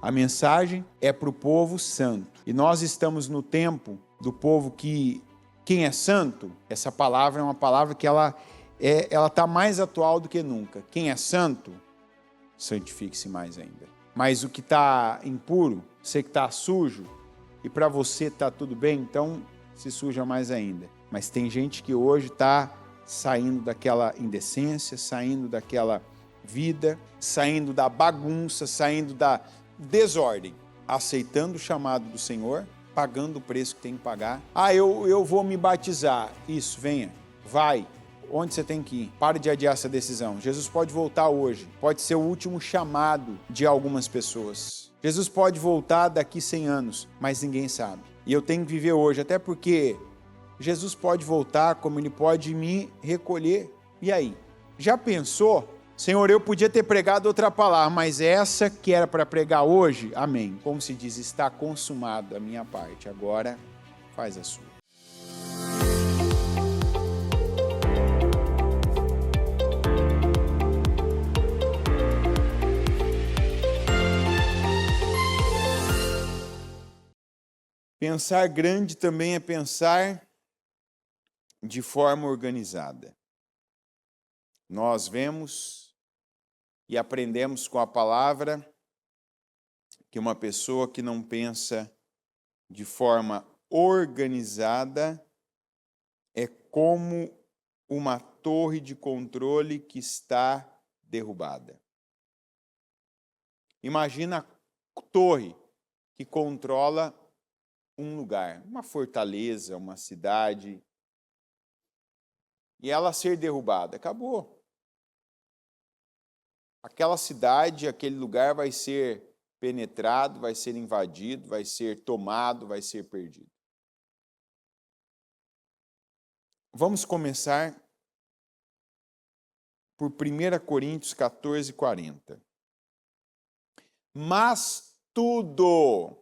A mensagem é para o povo santo. E nós estamos no tempo do povo que, quem é santo, essa palavra é uma palavra que ela está mais atual do que nunca. Quem é santo, santifique-se mais ainda. Mas o que está impuro, você que está sujo, e para você está tudo bem, então se suja mais ainda. Mas tem gente que hoje está saindo daquela indecência, saindo daquela vida, saindo da bagunça, saindo da desordem, aceitando o chamado do Senhor, pagando o preço que tem que pagar. Eu vou me batizar. Isso, venha, vai. Onde você tem que ir? Pare de adiar essa decisão. Jesus pode voltar hoje. Pode ser o último chamado de algumas pessoas. Jesus pode voltar daqui 100 anos, mas ninguém sabe. E eu tenho que viver hoje, até porque Jesus pode voltar como Ele pode me recolher. E aí? Já pensou? Senhor, eu podia ter pregado outra palavra, mas essa que era para pregar hoje, amém. Como se diz, está consumado a minha parte. Agora, faz a sua. Pensar grande também é pensar de forma organizada. Nós vemos e aprendemos com a palavra que uma pessoa que não pensa de forma organizada é como uma torre de controle que está derrubada. Imagina a torre que controla um lugar, uma fortaleza, uma cidade, e ela ser derrubada, acabou. Aquela cidade, aquele lugar vai ser penetrado, vai ser invadido, vai ser tomado, vai ser perdido. Vamos começar por 1 Coríntios 14, 40. Mas tudo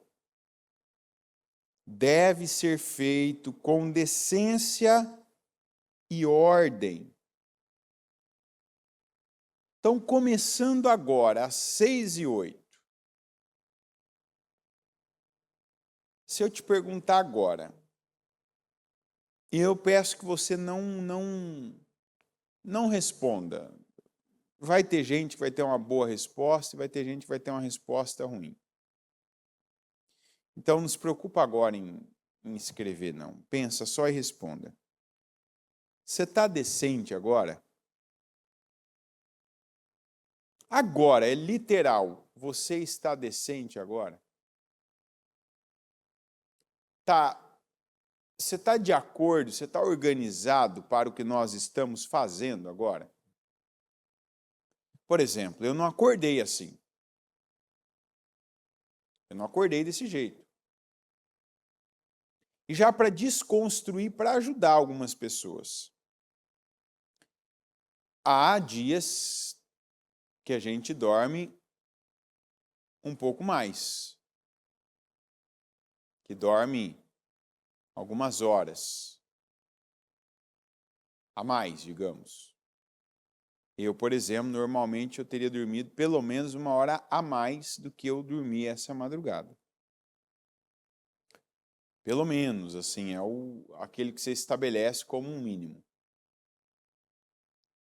deve ser feito com decência e ordem. Então, começando agora, às 6:08. Se eu te perguntar agora, e eu peço que você não responda. Vai ter gente que vai ter uma boa resposta e vai ter gente que vai ter uma resposta ruim. Então, não se preocupa agora em escrever, não. Pensa só e responda. Você está decente agora? Agora, é literal. Você está decente agora? Você está de acordo? Você está organizado para o que nós estamos fazendo agora? Por exemplo, eu não acordei assim. Eu não acordei desse jeito. E já para desconstruir, para ajudar algumas pessoas. Há dias que a gente dorme um pouco mais. Que dorme algumas horas a mais, digamos. Eu, por exemplo, normalmente eu teria dormido pelo menos 1 hora a mais do que eu dormi essa madrugada. Pelo menos, assim, é aquele que você estabelece como um mínimo.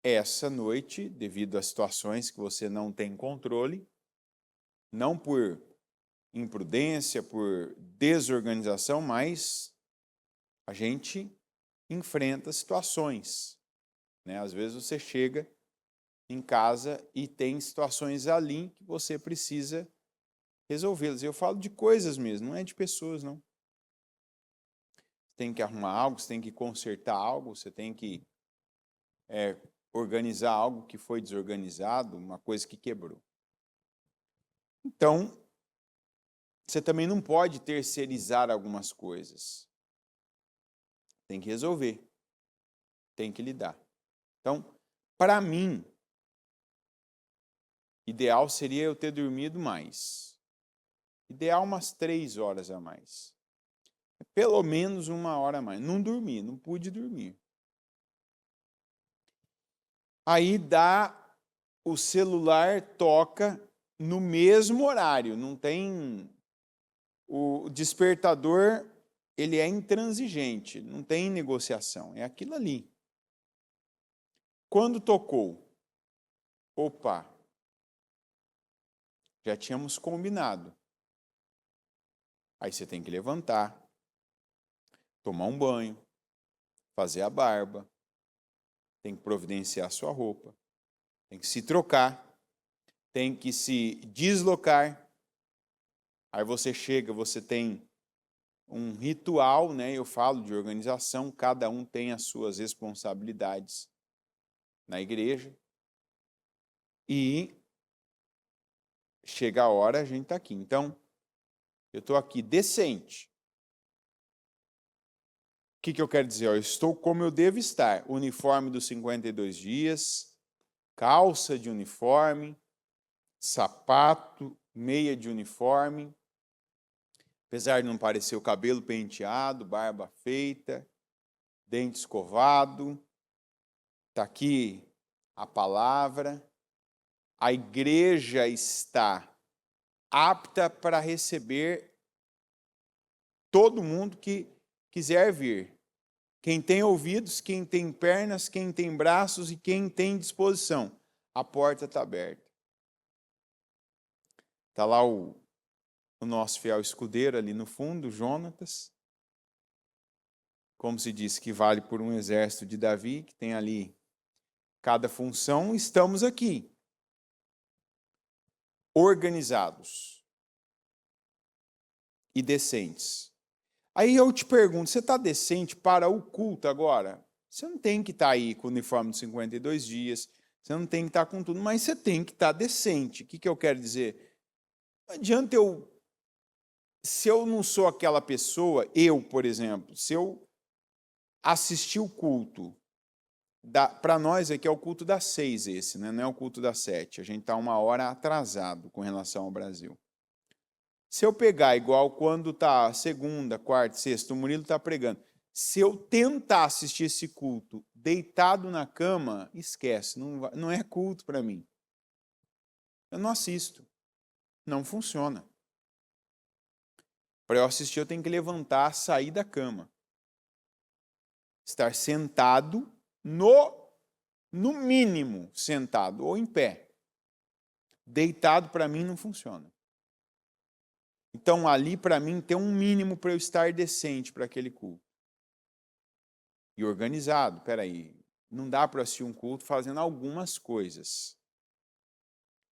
Essa noite, devido a situações que você não tem controle, não por imprudência, por desorganização, mas a gente enfrenta situações, né? Às vezes você chega em casa e tem situações ali que você precisa resolvê-las. Eu falo de coisas mesmo, não é de pessoas, não. Você tem que arrumar algo, você tem que consertar algo, você tem que organizar algo que foi desorganizado, uma coisa que quebrou. Então, você também não pode terceirizar algumas coisas. Tem que resolver. Tem que lidar. Então, para mim, ideal seria eu ter dormido mais. Ideal umas 3 horas a mais. Pelo menos 1 hora a mais. Não dormi, não pude dormir. Aí o celular toca no mesmo horário, não tem... O despertador, ele é intransigente, não tem negociação, é aquilo ali. Quando tocou, opa, já tínhamos combinado. Aí você tem que levantar, tomar um banho, fazer a barba, tem que providenciar a sua roupa, tem que se trocar, tem que se deslocar. Aí você chega, você tem um ritual, né? Eu falo de organização, cada um tem as suas responsabilidades na igreja. E chega a hora, a gente está aqui. Então, eu estou aqui decente. O que eu quero dizer? Eu estou como eu devo estar. Uniforme dos 52 dias, calça de uniforme, sapato, meia de uniforme. Apesar de não parecer, o cabelo penteado, barba feita, dente escovado. Está aqui a palavra. A igreja está apta para receber todo mundo que quiser vir. Quem tem ouvidos, quem tem pernas, quem tem braços e quem tem disposição. A porta está aberta. Está lá o nosso fiel escudeiro ali no fundo, Jonatas. Como se diz, que vale por um exército de Davi, que tem ali cada função. Estamos aqui, organizados e decentes. Aí eu te pergunto, você está decente para o culto agora? Você não tem que estar aí com o uniforme de 52 dias, você não tem que estar com tudo, mas você tem que estar decente. O que eu quero dizer? Não adianta se eu não sou aquela pessoa, por exemplo, se eu assistir o culto, para nós aqui é o culto das 6 esse, né? Não é o culto das 7, a gente está 1 hora atrasado com relação ao Brasil. Se eu pegar igual quando está segunda, quarta, sexta, o Murilo está pregando, se eu tentar assistir esse culto deitado na cama, esquece, não é culto para mim. Eu não assisto, não funciona. Para eu assistir eu tenho que levantar, sair da cama. Estar sentado, no mínimo sentado ou em pé. Deitado para mim não funciona. Então, ali, para mim, tem um mínimo para eu estar decente para aquele culto. E organizado. Espera aí, não dá para assistir um culto fazendo algumas coisas.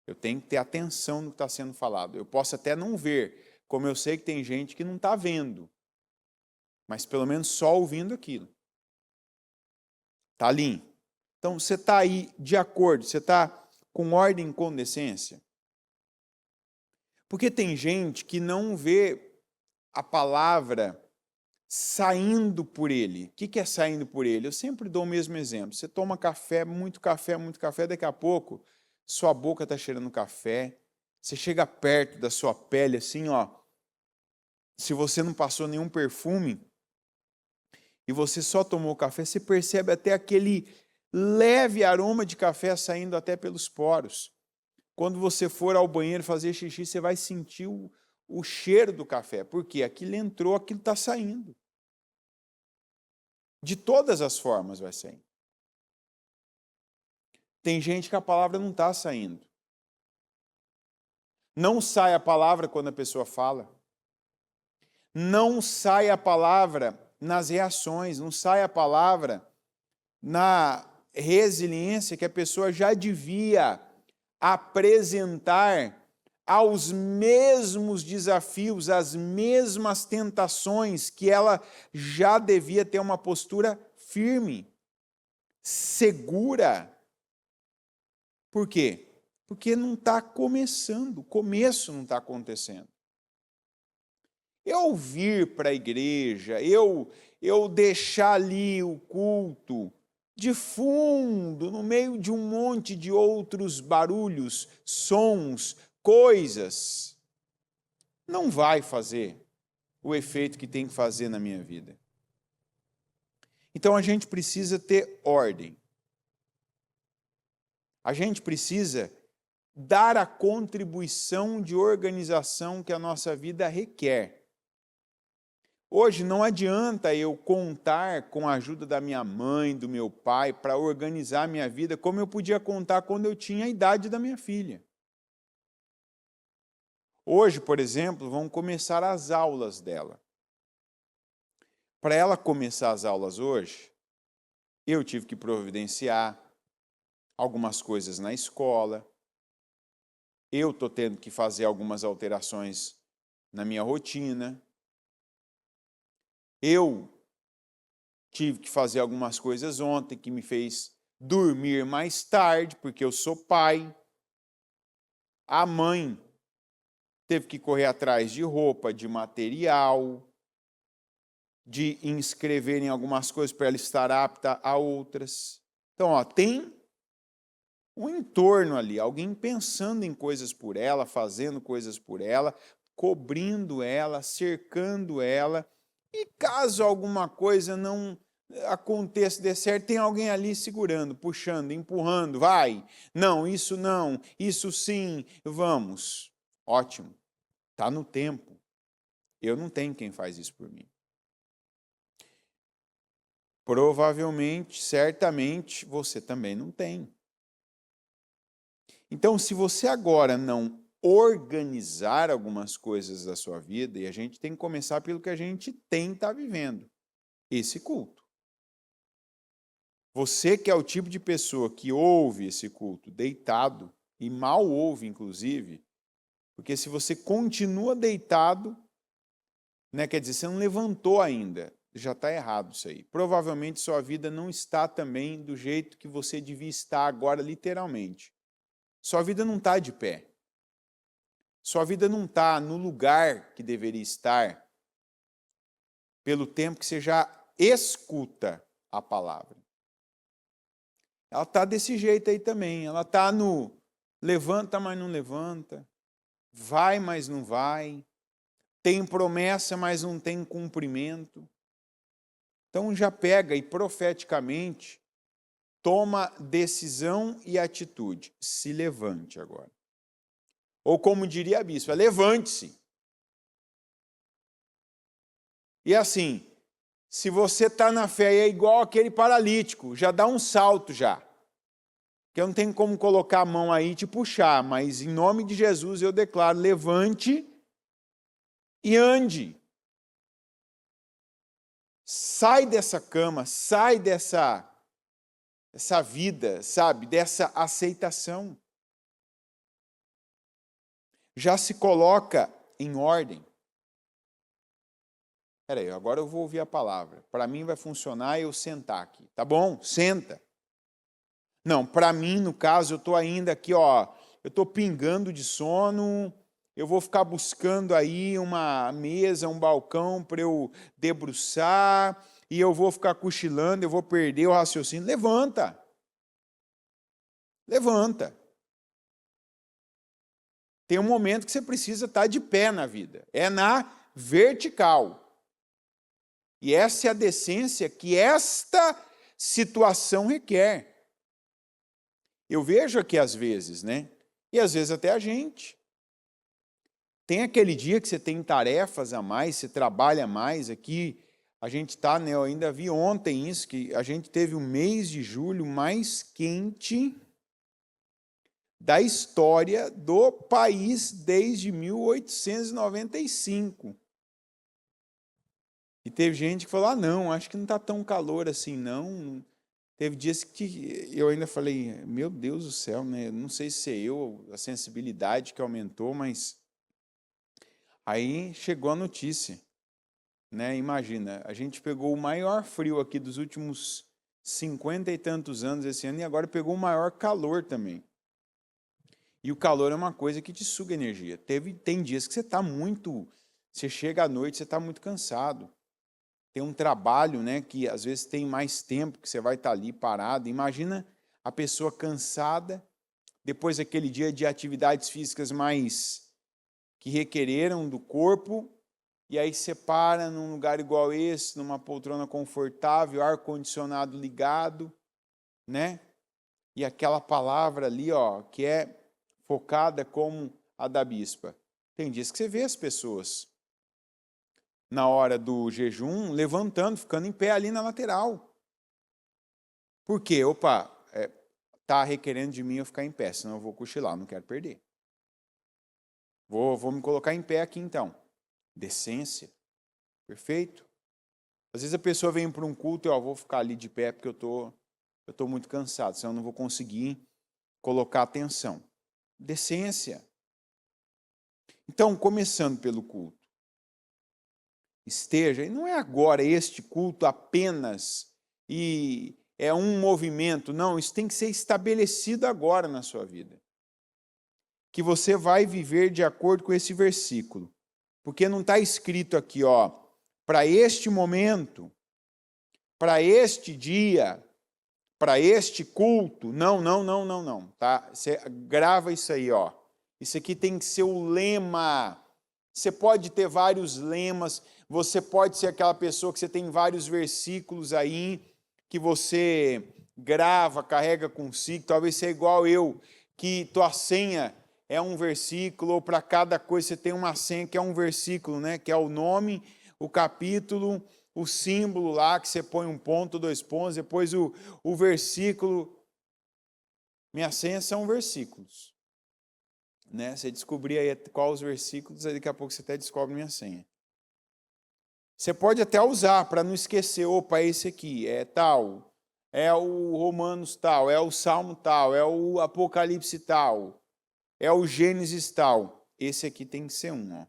Eu tenho que ter atenção no que está sendo falado. Eu posso até não ver, como eu sei que tem gente que não está vendo, mas pelo menos só ouvindo aquilo. Está ali. Então, você está aí de acordo, você está com ordem e com decência. Porque tem gente que não vê a palavra saindo por ele. O que é saindo por ele? Eu sempre dou o mesmo exemplo. Você toma café, muito café, daqui a pouco sua boca está cheirando café, você chega perto da sua pele assim, ó. Se você não passou nenhum perfume e você só tomou café, você percebe até aquele leve aroma de café saindo até pelos poros. Quando você for ao banheiro fazer xixi, você vai sentir o cheiro do café. Por quê? Aquilo entrou, aquilo está saindo. De todas as formas vai saindo. Tem gente que a palavra não está saindo. Não sai a palavra quando a pessoa fala. Não sai a palavra nas reações, não sai a palavra na resiliência que a pessoa já devia apresentar aos mesmos desafios, às mesmas tentações, que ela já devia ter uma postura firme, segura. Por quê? Porque não está começando, o começo não está acontecendo. Eu vir para a igreja, eu deixar ali o culto de fundo, no meio de um monte de outros barulhos, sons, coisas, não vai fazer o efeito que tem que fazer na minha vida. Então a gente precisa ter ordem. A gente precisa dar a contribuição de organização que a nossa vida requer. Hoje não adianta eu contar com a ajuda da minha mãe, do meu pai, para organizar a minha vida como eu podia contar quando eu tinha a idade da minha filha. Hoje, por exemplo, vão começar as aulas dela. Para ela começar as aulas hoje, eu tive que providenciar algumas coisas na escola. Eu estou tendo que fazer algumas alterações na minha rotina. Eu tive que fazer algumas coisas ontem que me fez dormir mais tarde, porque eu sou pai. A mãe teve que correr atrás de roupa, de material, de inscrever em algumas coisas para ela estar apta a outras. Então, tem um entorno ali, alguém pensando em coisas por ela, fazendo coisas por ela, cobrindo ela, cercando ela. E caso alguma coisa não aconteça, dê certo, tem alguém ali segurando, puxando, empurrando, vai, não, isso sim, vamos. Ótimo, está no tempo. Eu não tenho quem faz isso por mim. Provavelmente, certamente, você também não tem. Então, se você agora não organizar algumas coisas da sua vida, e a gente tem que começar pelo que a gente tem estar vivendo, esse culto. Você que é o tipo de pessoa que ouve esse culto deitado, e mal ouve, inclusive, porque se você continua deitado, quer dizer, você não levantou ainda, já está errado isso aí. Provavelmente sua vida não está também do jeito que você devia estar agora, literalmente. Sua vida não está de pé. Sua vida não está no lugar que deveria estar pelo tempo que você já escuta a palavra. Ela está desse jeito aí também. Ela está no levanta, mas não levanta. Vai, mas não vai. Tem promessa, mas não tem cumprimento. Então já pega e profeticamente toma decisão e atitude. Se levante agora. Ou como diria a bispa, levante-se. E assim, se você está na fé e é igual aquele paralítico, já dá um salto já. Porque eu não tenho como colocar a mão aí e te puxar, mas em nome de Jesus eu declaro, levante e ande. Sai dessa cama, sai dessa vida, sabe, dessa aceitação. Já se coloca em ordem. Espera aí, agora eu vou ouvir a palavra. Para mim vai funcionar eu sentar aqui. Tá bom? Senta. Não, para mim, no caso, eu estou ainda aqui, eu estou pingando de sono, eu vou ficar buscando aí uma mesa, um balcão para eu debruçar, e eu vou ficar cochilando, eu vou perder o raciocínio. Levanta. Levanta. Tem um momento que você precisa estar de pé na vida. É na vertical. E essa é a decência que esta situação requer. Eu vejo aqui às vezes, e às vezes até a gente. Tem aquele dia que você tem tarefas a mais, você trabalha mais aqui. A gente está, eu ainda vi ontem isso, que a gente teve o mês de julho mais quente da história do país desde 1895. E teve gente que falou, não, acho que não está tão calor assim, não. Teve dias que eu ainda falei, meu Deus do céu, não sei se é eu, a sensibilidade que aumentou, mas aí chegou a notícia, Imagina, a gente pegou o maior frio aqui dos últimos 50 e tantos anos esse ano e agora pegou o maior calor também. E o calor é uma coisa que te suga energia. Tem dias que você chega à noite, você está muito cansado. Tem um trabalho, que às vezes tem mais tempo, que você vai estar ali parado. Imagina a pessoa cansada, depois daquele dia de atividades físicas mais que requereram do corpo, e aí você para num lugar igual esse, numa poltrona confortável, ar-condicionado ligado, E aquela palavra ali, que é focada como a da bispa. Tem dias que você vê as pessoas na hora do jejum levantando, ficando em pé ali na lateral. Por quê? Opa, está requerendo de mim eu ficar em pé, senão eu vou cochilar, não quero perder. Vou me colocar em pé aqui então. Decência. Perfeito? Às vezes a pessoa vem para um culto e vou ficar ali de pé porque eu tô muito cansado, senão eu não vou conseguir colocar atenção. Decência. Então, começando pelo culto. Esteja, e não é agora este culto apenas e é um movimento, não, isso tem que ser estabelecido agora na sua vida. Que você vai viver de acordo com esse versículo. Porque não está escrito aqui, para este momento, para este dia, para este culto. Não. Tá? Você grava isso aí, Isso aqui tem que ser o lema. Você pode ter vários lemas, você pode ser aquela pessoa que você tem vários versículos aí, que você grava, carrega consigo, talvez seja igual eu, que tua senha é um versículo, ou para cada coisa você tem uma senha que é um versículo, né? Que é o nome, o capítulo, o símbolo lá, que você põe um ponto, 2 pontos, depois o versículo. Minha senha são versículos. Né? Você descobrir aí quais os versículos, aí daqui a pouco você até descobre minha senha. Você pode até usar para não esquecer, opa, esse aqui é tal, é o Romanos tal, é o Salmo tal, é o Apocalipse tal, é o Gênesis tal. Esse aqui tem que ser um.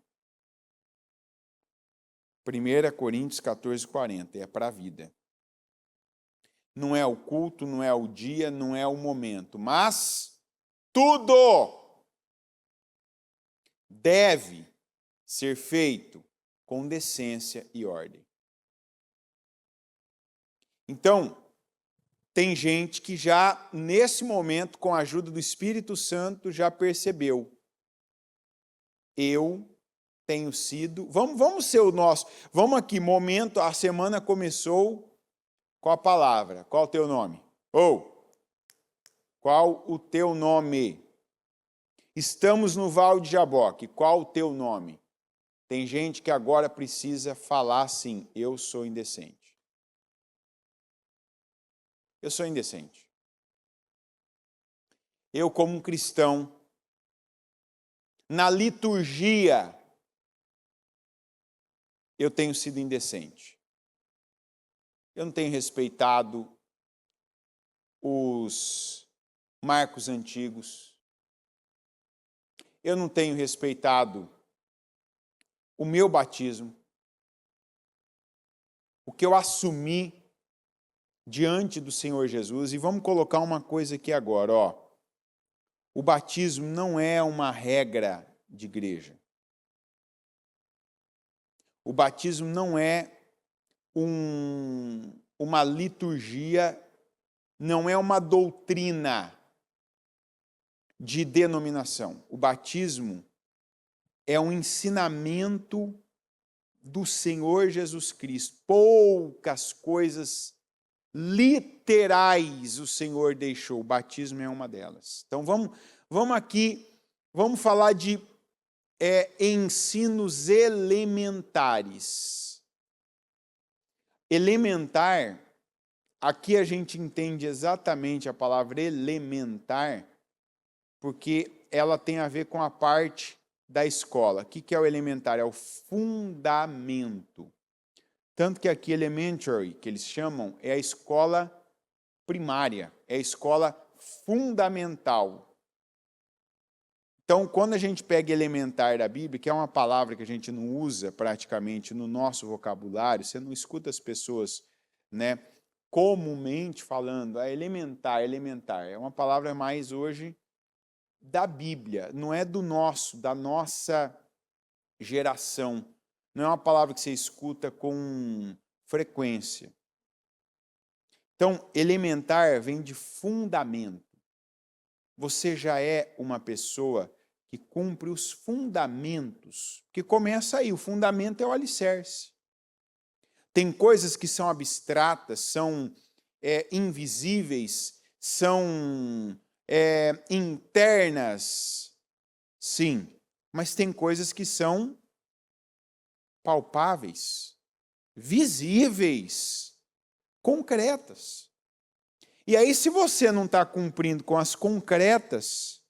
1 Coríntios 14:40, é para a vida. Não é o culto, não é o dia, não é o momento, mas tudo deve ser feito com decência e ordem. Então, tem gente que já, nesse momento, com a ajuda do Espírito Santo, já percebeu. Eu tenho sido... Vamos ser o nosso... Vamos aqui, momento, a semana começou com a palavra. Qual o teu nome? Qual o teu nome? Estamos no Vale de Jaboque. Qual o teu nome? Tem gente que agora precisa falar assim, eu sou indecente. Eu sou indecente. Eu, como um cristão, na liturgia, eu tenho sido indecente. Eu não tenho respeitado os marcos antigos. Eu não tenho respeitado o meu batismo, o que eu assumi diante do Senhor Jesus. E vamos colocar uma coisa aqui agora, O batismo não é uma regra de igreja. O batismo não é uma liturgia, não é uma doutrina de denominação. O batismo é um ensinamento do Senhor Jesus Cristo. Poucas coisas literais o Senhor deixou. O batismo é uma delas. Então vamos aqui, vamos falar de ensinos elementares. Elementar, aqui a gente entende exatamente a palavra elementar, porque ela tem a ver com a parte da escola. O que é o elementar? É o fundamento. Tanto que aqui elementary, que eles chamam, é a escola primária, é a escola fundamental. Então, quando a gente pega elementar da Bíblia, que é uma palavra que a gente não usa praticamente no nosso vocabulário, você não escuta as pessoas, comumente falando, elementar, é uma palavra mais hoje da Bíblia, não é da nossa geração. Não é uma palavra que você escuta com frequência. Então, elementar vem de fundamento. Você já é uma pessoa que cumpre os fundamentos, que começa aí, o fundamento é o alicerce. Tem coisas que são abstratas, são invisíveis, são internas, Sim, mas tem coisas que são palpáveis, visíveis, concretas. E aí, se você não está cumprindo com as concretas,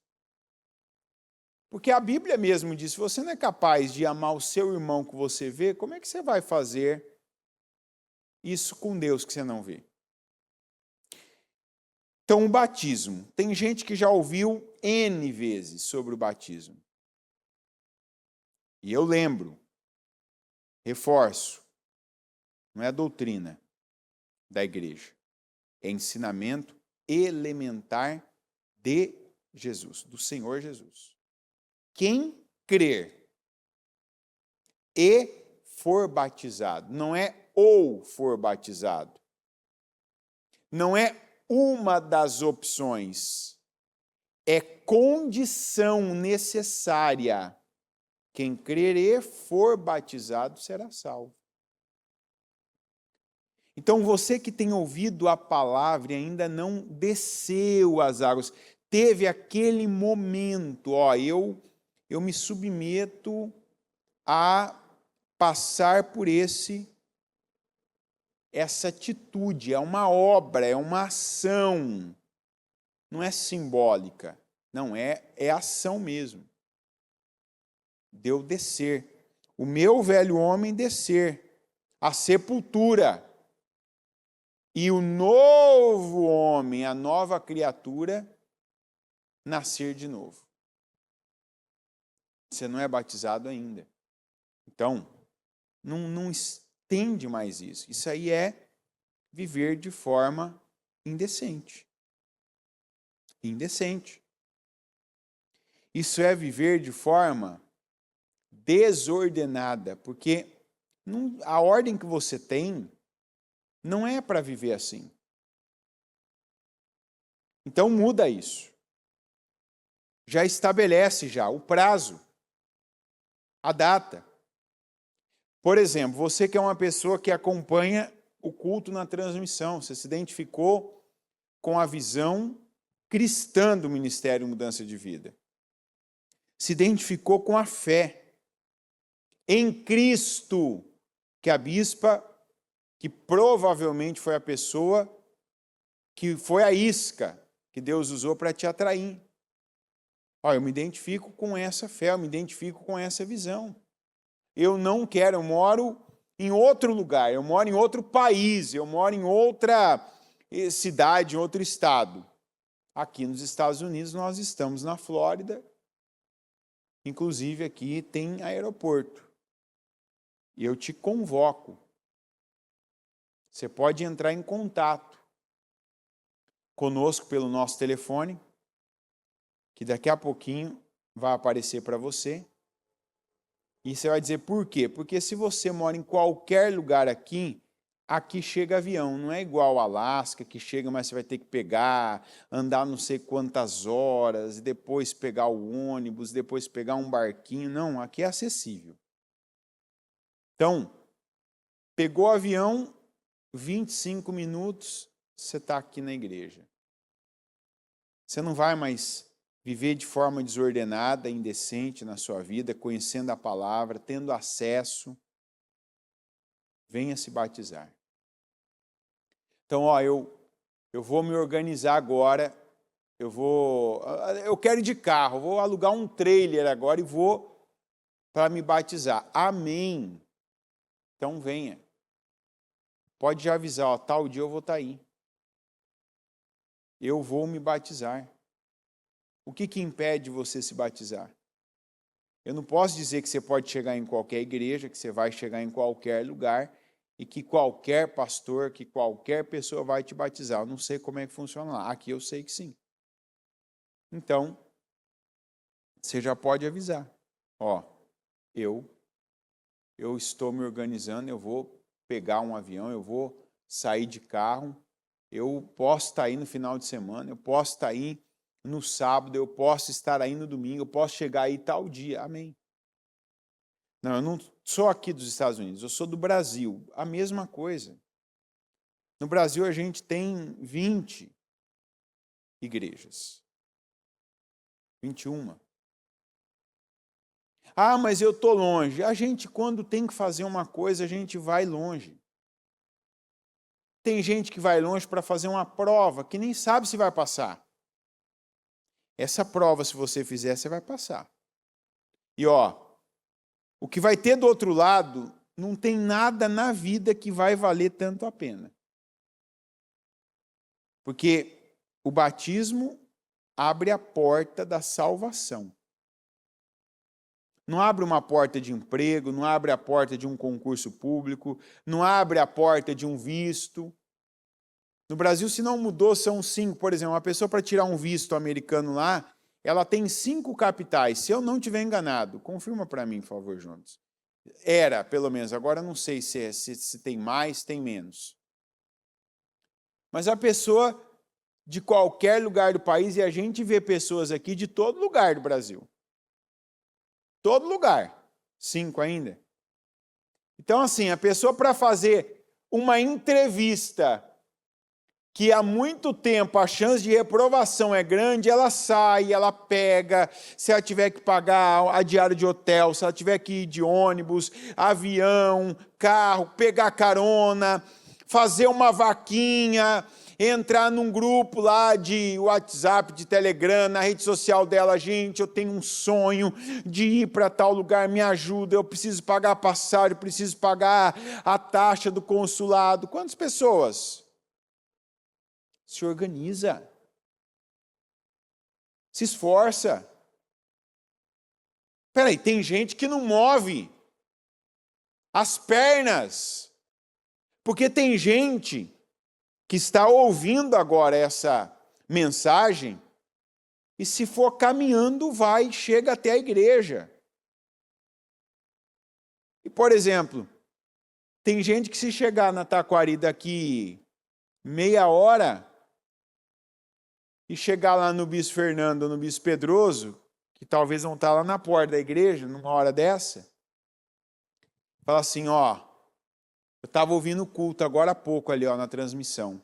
porque a Bíblia mesmo diz, se você não é capaz de amar o seu irmão que você vê, como é que você vai fazer isso com Deus que você não vê? Então, o batismo. Tem gente que já ouviu N vezes sobre o batismo. E eu lembro, reforço, não é doutrina da igreja, é ensinamento elementar de Jesus, do Senhor Jesus. Quem crer e for batizado, não é ou for batizado, não é uma das opções, é condição necessária. Quem crer e for batizado será salvo. Então, você que tem ouvido a palavra e ainda não desceu as águas, teve aquele momento, eu me submeto a passar por essa atitude, é uma obra, é uma ação, não é simbólica, não é ação mesmo. Deu descer, o meu velho homem descer, a sepultura, e o novo homem, a nova criatura, nascer de novo. Você não é batizado ainda. Então, não estende mais isso. Isso aí é viver de forma indecente. Indecente. Isso é viver de forma desordenada, porque a ordem que você tem não é para viver assim. Então muda isso. Já estabelece o prazo, a data. Por exemplo, você que é uma pessoa que acompanha o culto na transmissão, você se identificou com a visão cristã do Ministério Mudança de Vida. Se identificou com a fé em Cristo, que a bispa, que provavelmente foi a pessoa que foi a isca que Deus usou para te atrair. Eu me identifico com essa fé, eu me identifico com essa visão. Eu não quero, eu moro em outro lugar, eu moro em outro país, eu moro em outra cidade, em outro estado. Aqui nos Estados Unidos nós estamos na Flórida, inclusive aqui tem aeroporto. E eu te convoco. Você pode entrar em contato conosco pelo nosso telefone, que daqui a pouquinho vai aparecer para você. E você vai dizer por quê? Porque se você mora em qualquer lugar aqui chega avião. Não é igual ao Alasca, que chega, mas você vai ter que pegar, andar não sei quantas horas, e depois pegar o ônibus, depois pegar um barquinho. Não, aqui é acessível. Então, pegou o avião, 25 minutos, você está aqui na igreja. Você não vai mais viver de forma desordenada, indecente na sua vida, conhecendo a palavra, tendo acesso. Venha se batizar. Então, eu vou me organizar agora, eu quero ir de carro, vou alugar um trailer agora e vou para me batizar. Amém. Então venha. Pode já avisar, tal dia eu vou estar aí. Eu vou me batizar. O que impede você se batizar? Eu não posso dizer que você pode chegar em qualquer igreja, que você vai chegar em qualquer lugar e que qualquer pastor, que qualquer pessoa vai te batizar. Eu não sei como é que funciona lá. Aqui eu sei que sim. Então, você já pode avisar. Eu estou me organizando, eu vou pegar um avião, eu vou sair de carro, eu posso estar aí no final de semana, eu posso estar aí no sábado, eu posso estar aí no domingo, eu posso chegar aí tal dia. Amém. Não, eu não sou aqui dos Estados Unidos, eu sou do Brasil. A mesma coisa. No Brasil a gente tem 20 igrejas. 21. Ah, mas eu estou longe. A gente, quando tem que fazer uma coisa, a gente vai longe. Tem gente que vai longe para fazer uma prova, que nem sabe se vai passar. Essa prova, se você fizer, você vai passar. E o que vai ter do outro lado, não tem nada na vida que vai valer tanto a pena. Porque o batismo abre a porta da salvação. Não abre uma porta de emprego, não abre a porta de um concurso público, não abre a porta de um visto. No Brasil, se não mudou, são 5. Por exemplo, uma pessoa para tirar um visto americano lá, ela tem 5 capitais. Se eu não estiver enganado, confirma para mim, por favor, Jonas. Era, pelo menos. Agora não sei se tem mais, tem menos. Mas a pessoa de qualquer lugar do país, e a gente vê pessoas aqui de todo lugar do Brasil. Todo lugar. 5 ainda. Então, assim, a pessoa para fazer uma entrevista que há muito tempo a chance de reprovação é grande, ela sai, ela pega, se ela tiver que pagar a diária de hotel, se ela tiver que ir de ônibus, avião, carro, pegar carona, fazer uma vaquinha, entrar num grupo lá de WhatsApp, de Telegram, na rede social dela, gente, eu tenho um sonho de ir para tal lugar, me ajuda, eu preciso pagar a passagem, eu preciso pagar a taxa do consulado. Quantas pessoas? Se organiza, se esforça. Espera aí, tem gente que não move as pernas, porque tem gente que está ouvindo agora essa mensagem e se for caminhando vai, chega até a igreja. E, por exemplo, tem gente que se chegar na Taquari daqui meia hora e chegar lá no Bispo Fernando ou no Bispo Pedroso, que talvez não está lá na porta da igreja, numa hora dessa, fala assim, eu estava ouvindo o culto agora há pouco ali, na transmissão,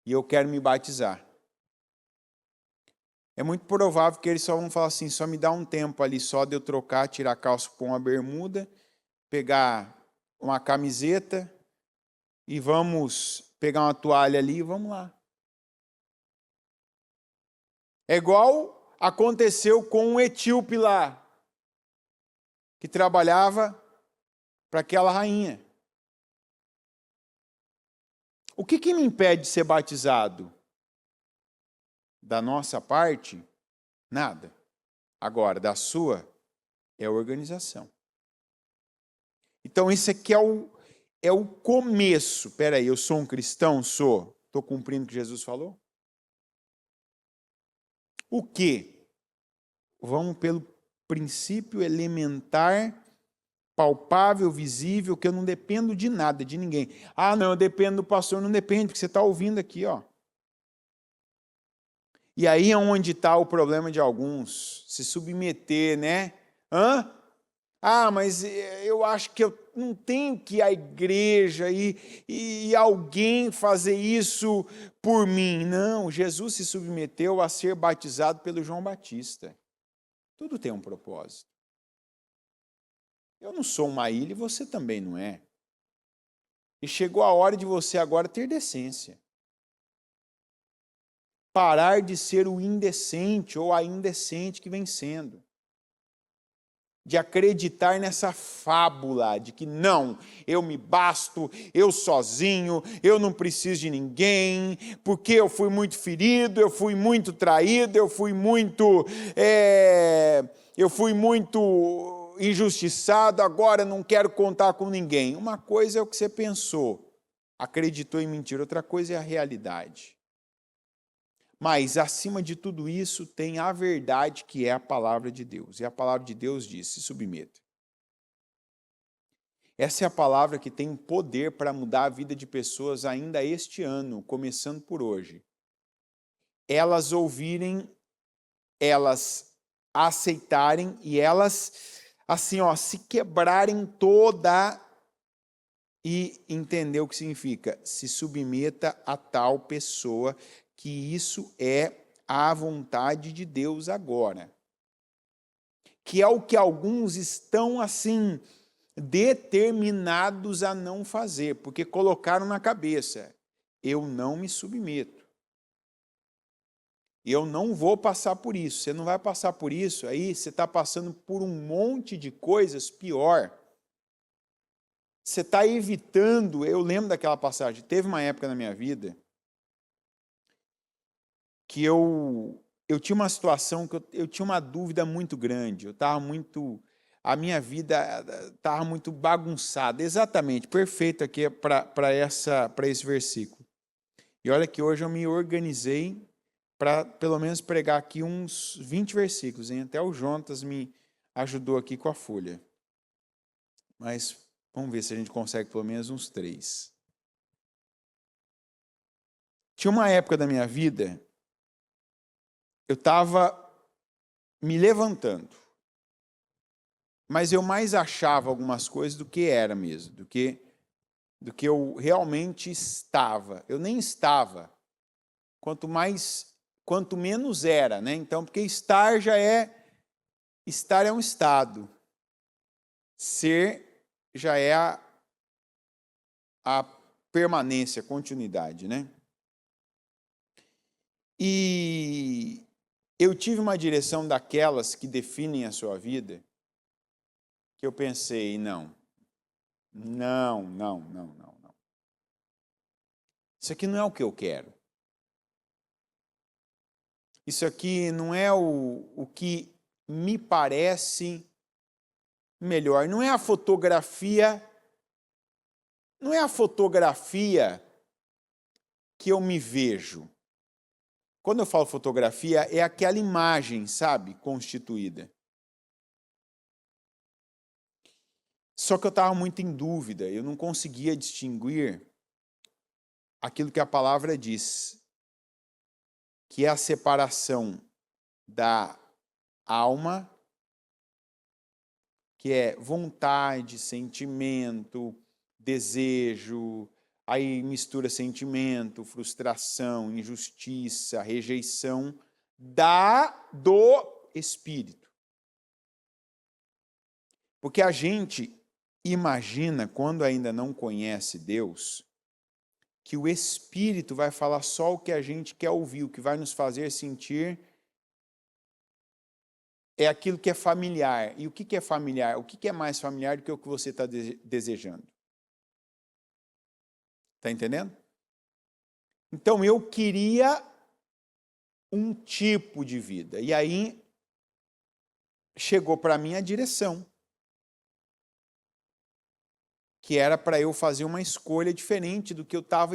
e eu quero me batizar. É muito provável que eles só vão falar assim, só me dá um tempo ali, só de eu trocar, tirar a calça com uma bermuda, pegar uma camiseta e vamos pegar uma toalha ali e vamos lá. É igual aconteceu com um etíope lá, que trabalhava para aquela rainha. O que me impede de ser batizado? Da nossa parte, nada. Agora, da sua, é a organização. Então, isso aqui é o começo. Espera aí, eu sou um cristão? Sou. Estou cumprindo o que Jesus falou? O quê? Vamos pelo princípio elementar, palpável, visível, que eu não dependo de nada, de ninguém. Ah, não, eu dependo do pastor. Não depende, porque você está ouvindo aqui, E aí é onde está o problema de alguns, se submeter, né? Ah, mas eu acho que eu não tenho que ir à igreja e alguém fazer isso por mim. Não, Jesus se submeteu a ser batizado pelo João Batista. Tudo tem um propósito. Eu não sou uma ilha e você também não é. E chegou a hora de você agora ter decência. Parar de ser o indecente ou a indecente que vem sendo. De acreditar nessa fábula de que não, eu me basto, eu sozinho, eu não preciso de ninguém, porque eu fui muito ferido, eu fui muito traído, eu fui muito injustiçado, agora não quero contar com ninguém. Uma coisa é o que você pensou, acreditou em mentira, outra coisa é a realidade. Mas, acima de tudo isso, tem a verdade que é a palavra de Deus. E a palavra de Deus diz, se submeta. Essa é a palavra que tem poder para mudar a vida de pessoas ainda este ano, começando por hoje. Elas ouvirem, elas aceitarem e elas, assim, se quebrarem toda e entender o que significa. Se submeta a tal pessoa, que isso é a vontade de Deus agora. que é o que alguns estão assim determinados a não fazer, porque colocaram na cabeça: eu não me submeto. Eu não vou passar por isso. Você não vai passar por isso, aí você está passando por um monte de coisas pior. Você está evitando. Eu lembro daquela passagem. Teve uma época na minha vida que eu tinha uma situação que eu tinha uma dúvida muito grande. Eu estava muito. A minha vida estava muito bagunçada. Exatamente, perfeito aqui para esse versículo. E olha que hoje eu me organizei para pelo menos pregar aqui uns 20 versículos, hein? Até o Jonas me ajudou aqui com a folha. Mas vamos ver se a gente consegue pelo menos uns 3. Tinha uma época da minha vida, eu estava me levantando, mas eu mais achava algumas coisas do que era mesmo, do que eu realmente estava. Eu nem estava, quanto menos era, né? Então, porque estar é um estado, ser já é a permanência, a continuidade, né? E eu tive uma direção daquelas que definem a sua vida, que eu pensei, não. Isso aqui não é o que eu quero. Isso aqui não é o que me parece melhor. Não é a fotografia que eu me vejo. Quando eu falo fotografia, é aquela imagem, sabe, constituída. Só que eu estava muito em dúvida, eu não conseguia distinguir aquilo que a palavra diz, que é a separação da alma, que é vontade, sentimento, desejo, aí mistura sentimento, frustração, injustiça, rejeição do espírito. Porque a gente imagina, quando ainda não conhece Deus, que o espírito vai falar só o que a gente quer ouvir, o que vai nos fazer sentir é aquilo que é familiar. E o que é familiar? O que é mais familiar do que o que você está desejando? Está entendendo? Então, eu queria um tipo de vida. E aí, chegou para mim a direção, que era para eu fazer uma escolha diferente do que eu estava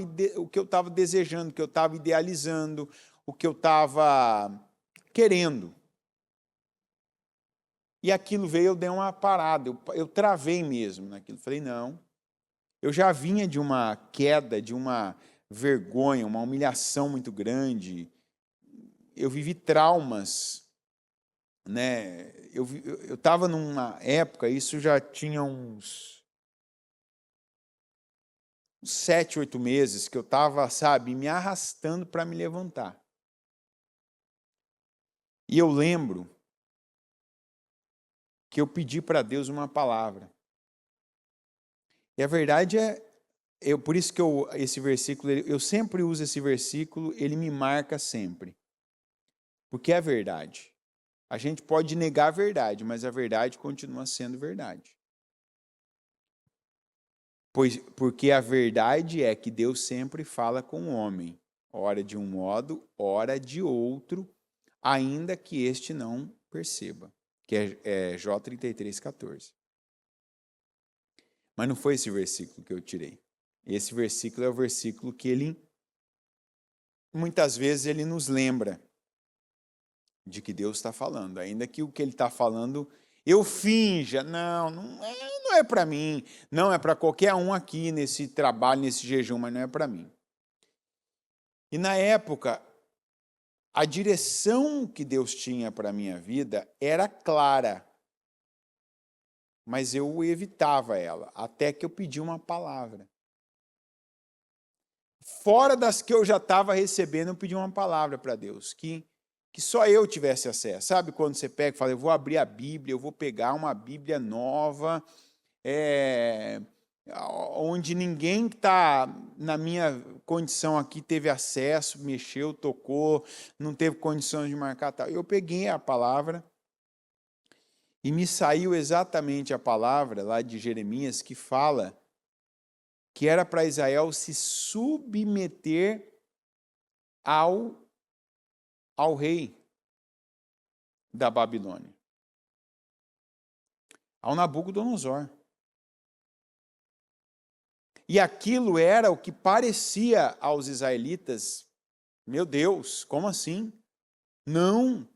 desejando, o que eu estava idealizando, o que eu estava querendo. E aquilo veio, eu dei uma parada, eu travei mesmo naquilo. Falei, não. Eu já vinha de uma queda, de uma vergonha, uma humilhação muito grande. Eu vivi traumas, né? Eu estava numa época, isso já tinha uns 7, 8 meses, que eu estava, sabe, me arrastando para me levantar. E eu lembro que eu pedi para Deus uma palavra. E a verdade por isso que esse versículo, eu sempre uso esse versículo, ele me marca sempre. Porque é verdade. A gente pode negar a verdade, mas a verdade continua sendo verdade. Porque a verdade é que Deus sempre fala com o homem, ora de um modo, ora de outro, ainda que este não perceba, que é Jó 33:14. Mas não foi esse versículo que eu tirei. Esse versículo é o versículo que muitas vezes ele nos lembra de que Deus está falando, ainda que o que ele está falando eu finja, não é para mim, não é para qualquer um aqui nesse trabalho, nesse jejum, mas não é para mim. E na época, a direção que Deus tinha para a minha vida era clara, mas eu evitava ela, até que eu pedi uma palavra. Fora das que eu já estava recebendo, eu pedi uma palavra para Deus, que que só eu tivesse acesso. Sabe quando você pega e fala, eu vou abrir a Bíblia, eu vou pegar uma Bíblia nova, onde ninguém que está na minha condição aqui teve acesso, mexeu, tocou, não teve condições de marcar tal. Eu peguei a palavra e me saiu exatamente a palavra lá de Jeremias que fala que era para Israel se submeter ao rei da Babilônia, ao Nabucodonosor. E aquilo era o que parecia aos israelitas, meu Deus, como assim? Não,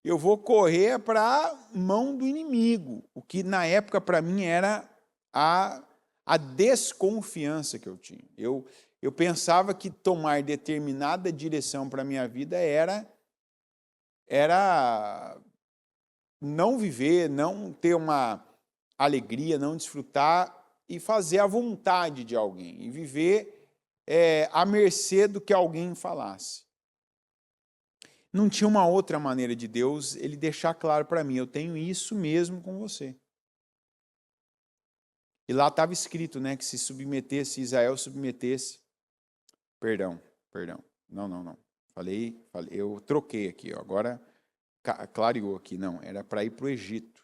eu vou correr para a mão do inimigo, o que na época para mim era a desconfiança que eu tinha. Eu pensava que tomar determinada direção para a minha vida era não viver, não ter uma alegria, não desfrutar e fazer a vontade de alguém, e viver à mercê do que alguém falasse. Não tinha uma outra maneira de Deus ele deixar claro para mim, eu tenho isso mesmo com você. E lá estava escrito, né, que se Israel submetesse, perdão, não, falei, eu troquei aqui, ó, agora clareou aqui, não, era para ir para o Egito,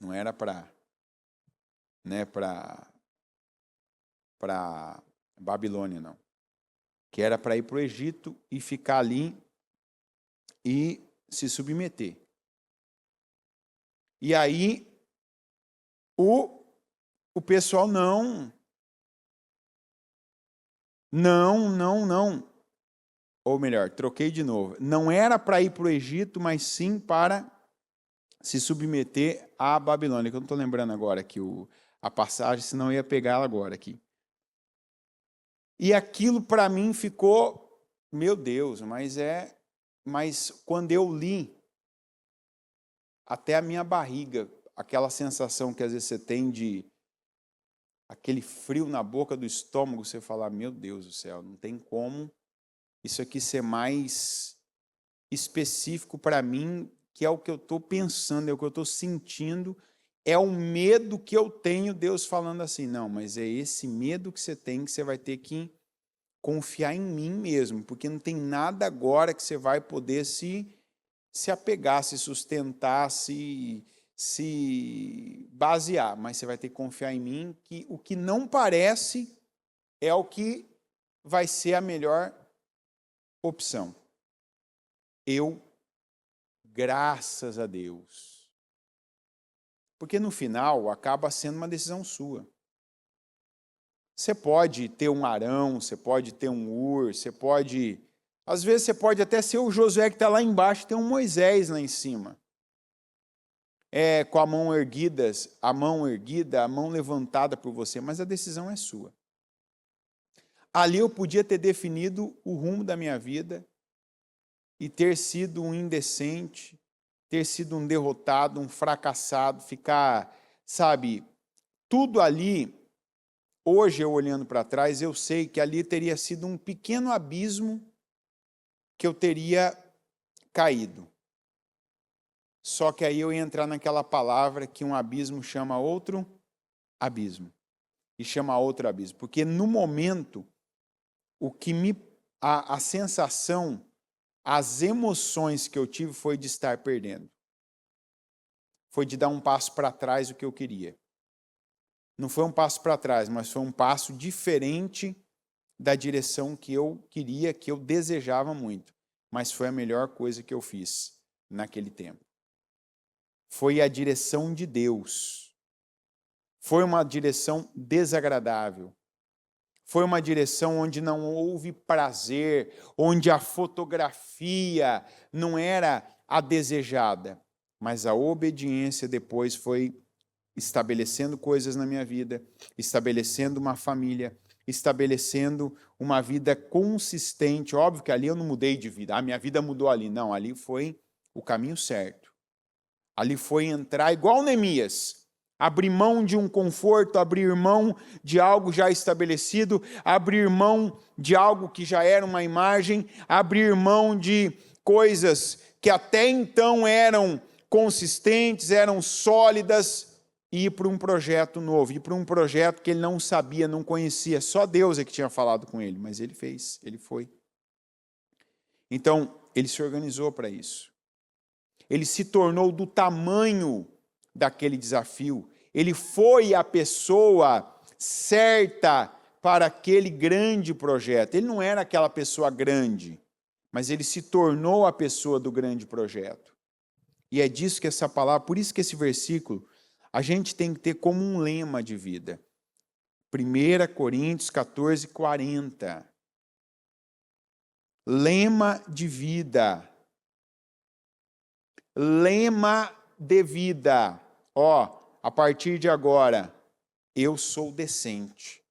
não era para Babilônia, não, que era para ir para o Egito e ficar ali e se submeter. E aí o pessoal não, ou melhor, troquei de novo, não era para ir para o Egito, mas sim para se submeter à Babilônia, que eu não estou lembrando agora aqui a passagem, senão eu ia pegar ela agora aqui. E aquilo para mim ficou, meu Deus, mas quando eu li, até a minha barriga, aquela sensação que às vezes você tem de aquele frio na boca do estômago, você falar, meu Deus do céu, não tem como isso aqui ser mais específico para mim, que é o que eu estou pensando, é o que eu estou sentindo, é o medo que eu tenho, Deus falando assim, não, mas é esse medo que você tem, que você vai ter que confiar em mim mesmo, porque não tem nada agora que você vai poder se apegar, se sustentar, se basear, mas você vai ter que confiar em mim, que o que não parece é o que vai ser a melhor opção. Graças a Deus, porque no final acaba sendo uma decisão sua. Você pode ter um Arão, você pode ter um Ur, às vezes você pode até ser o Josué que está lá embaixo, tem um Moisés lá em cima. Com a mão erguida, a mão levantada por você, mas a decisão é sua. Ali eu podia ter definido o rumo da minha vida e ter sido um indecente, ter sido um derrotado, um fracassado, ficar, tudo ali, hoje eu olhando para trás, eu sei que ali teria sido um pequeno abismo que eu teria caído. Só que aí eu ia entrar naquela palavra que um abismo chama outro abismo. E chama outro abismo. Porque no momento, a sensação, as emoções que eu tive foi de estar perdendo. Foi de dar um passo para trás do que eu queria. Não foi um passo para trás, mas foi um passo diferente da direção que eu queria, que eu desejava muito. Mas foi a melhor coisa que eu fiz naquele tempo. Foi a direção de Deus. Foi uma direção desagradável. Foi uma direção onde não houve prazer, onde a fotografia não era a desejada, mas a obediência depois foi estabelecendo coisas na minha vida, estabelecendo uma família, estabelecendo uma vida consistente. Óbvio que ali eu não mudei de vida, a minha vida mudou ali. Não, ali foi o caminho certo. Ali foi entrar igual Neemias. Abrir mão de um conforto, abrir mão de algo já estabelecido, abrir mão de algo que já era uma imagem, abrir mão de coisas que até então eram consistentes, eram sólidas, e ir para um projeto novo, ir para um projeto que ele não sabia, não conhecia. Só Deus é que tinha falado com ele, mas ele fez, ele foi. Então, ele se organizou para isso. Ele se tornou do tamanho daquele desafio. Ele foi a pessoa certa para aquele grande projeto. Ele não era aquela pessoa grande, mas ele se tornou a pessoa do grande projeto. E é disso que essa palavra, por isso que esse versículo, a gente tem que ter como um lema de vida. 1 Coríntios 14, 40. Lema de vida. Lema de vida. Ó, a partir de agora, eu sou decente.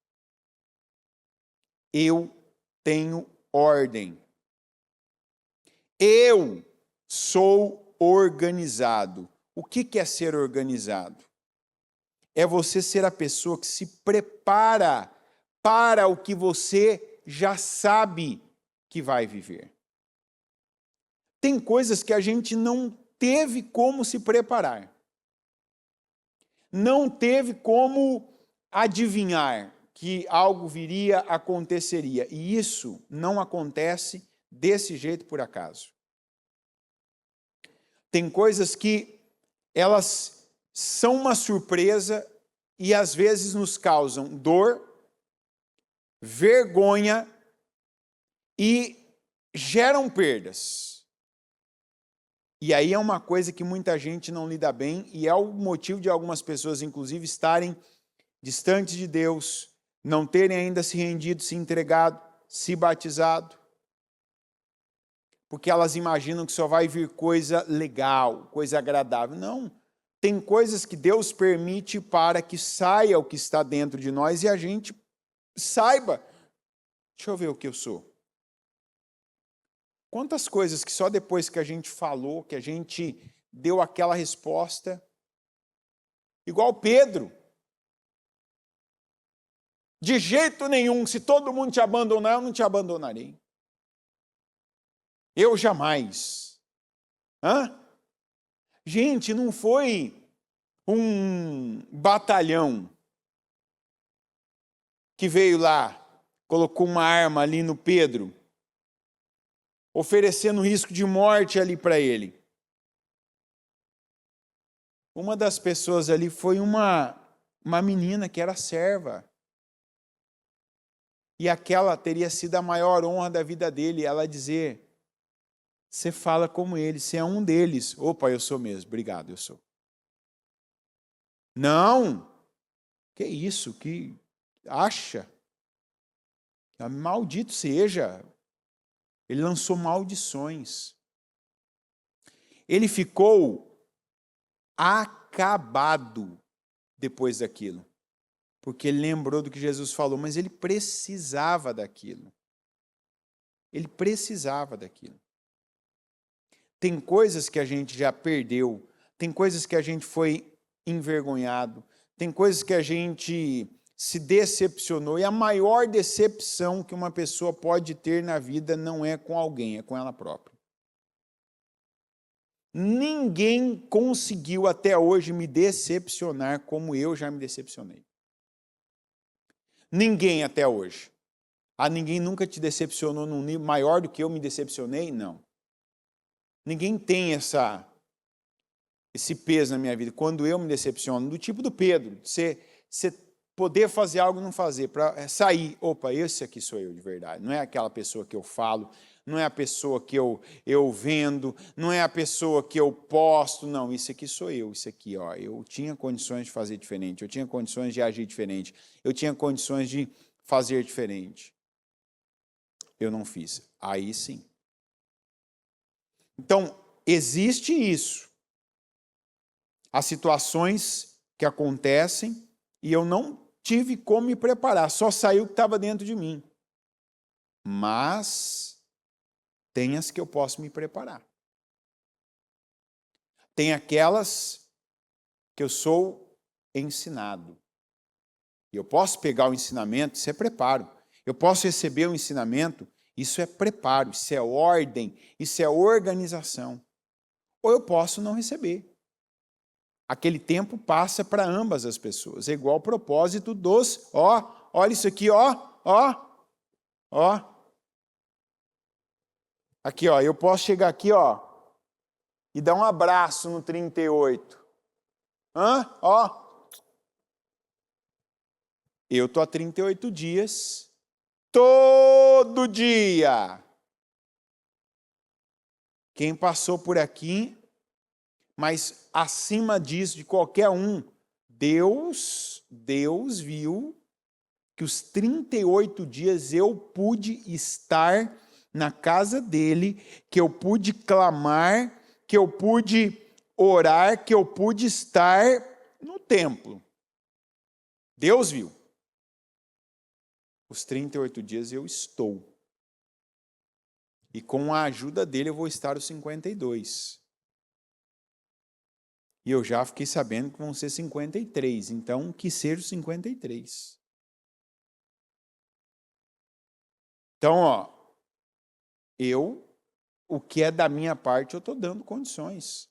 Eu tenho ordem. Eu sou organizado. O que é ser organizado? É você ser a pessoa que se prepara para o que você já sabe que vai viver. Tem coisas que a gente não teve como se preparar. Não teve como adivinhar que algo viria, aconteceria. E isso não acontece desse jeito por acaso. Tem coisas que elas são uma surpresa e às vezes nos causam dor, vergonha e geram perdas. E aí é uma coisa que muita gente não lida bem e é o motivo de algumas pessoas, inclusive, estarem distantes de Deus, não terem ainda se rendido, se entregado, se batizado, porque elas imaginam que só vai vir coisa legal, coisa agradável. Não. Tem coisas que Deus permite para que saia o que está dentro de nós e a gente saiba. Deixa eu ver o que eu sou. Quantas coisas que só depois que a gente falou, que a gente deu aquela resposta, igual Pedro. De jeito nenhum, se todo mundo te abandonar, eu não te abandonarei. Eu jamais. Hã? Gente, não foi um batalhão que veio lá, colocou uma arma ali no Pedro, oferecendo risco de morte ali para ele. Uma das pessoas ali foi uma menina que era serva. E aquela teria sido a maior honra da vida dele, ela dizer: você fala como ele, você é um deles. Opa, eu sou mesmo, obrigado, eu sou. Não, que isso, que acha? Maldito seja. Ele lançou maldições. Ele ficou acabado depois daquilo. Porque ele lembrou do que Jesus falou, mas ele precisava daquilo. Ele precisava daquilo. Tem coisas que a gente já perdeu, tem coisas que a gente foi envergonhado, tem coisas que a gente se decepcionou, e a maior decepção que uma pessoa pode ter na vida não é com alguém, é com ela própria. Ninguém conseguiu até hoje me decepcionar como eu já me decepcionei. Ninguém até hoje. Ninguém nunca te decepcionou num nível maior do que eu me decepcionei? Não. Ninguém tem esse peso na minha vida. Quando eu me decepciono, do tipo do Pedro, você poder fazer algo e não fazer, para sair, opa, esse aqui sou eu de verdade. Não é aquela pessoa que eu falo, não é a pessoa que eu vendo, não é a pessoa que eu posto, não, isso aqui sou eu, isso aqui, ó, eu tinha condições de fazer diferente, eu tinha condições de agir diferente, eu tinha condições de fazer diferente. Eu não fiz. Aí sim. Então, existe isso. As situações que acontecem e eu não tive como me preparar, só saiu o que estava dentro de mim. Mas tem as que eu posso me preparar. Tem aquelas que eu sou ensinado. E eu posso pegar o ensinamento, isso é preparo. Eu posso receber o ensinamento, isso é preparo, isso é ordem, isso é organização. Ou eu posso não receber. Aquele tempo passa para ambas as pessoas. É igual ao propósito dos, olha isso aqui, ó. Aqui, eu posso chegar aqui, e dar um abraço no 38. Eu estou há 38 dias, todo dia. Quem passou por aqui, mas acima disso, de qualquer um, Deus viu que os 38 dias eu pude estar na casa dele, que eu pude clamar, que eu pude orar, que eu pude estar no templo. Deus viu. Os 38 dias eu estou. E com a ajuda dele eu vou estar os 52. E eu já fiquei sabendo que vão ser 53. Então, que seja os 53. Então, o que é da minha parte, eu estou dando condições.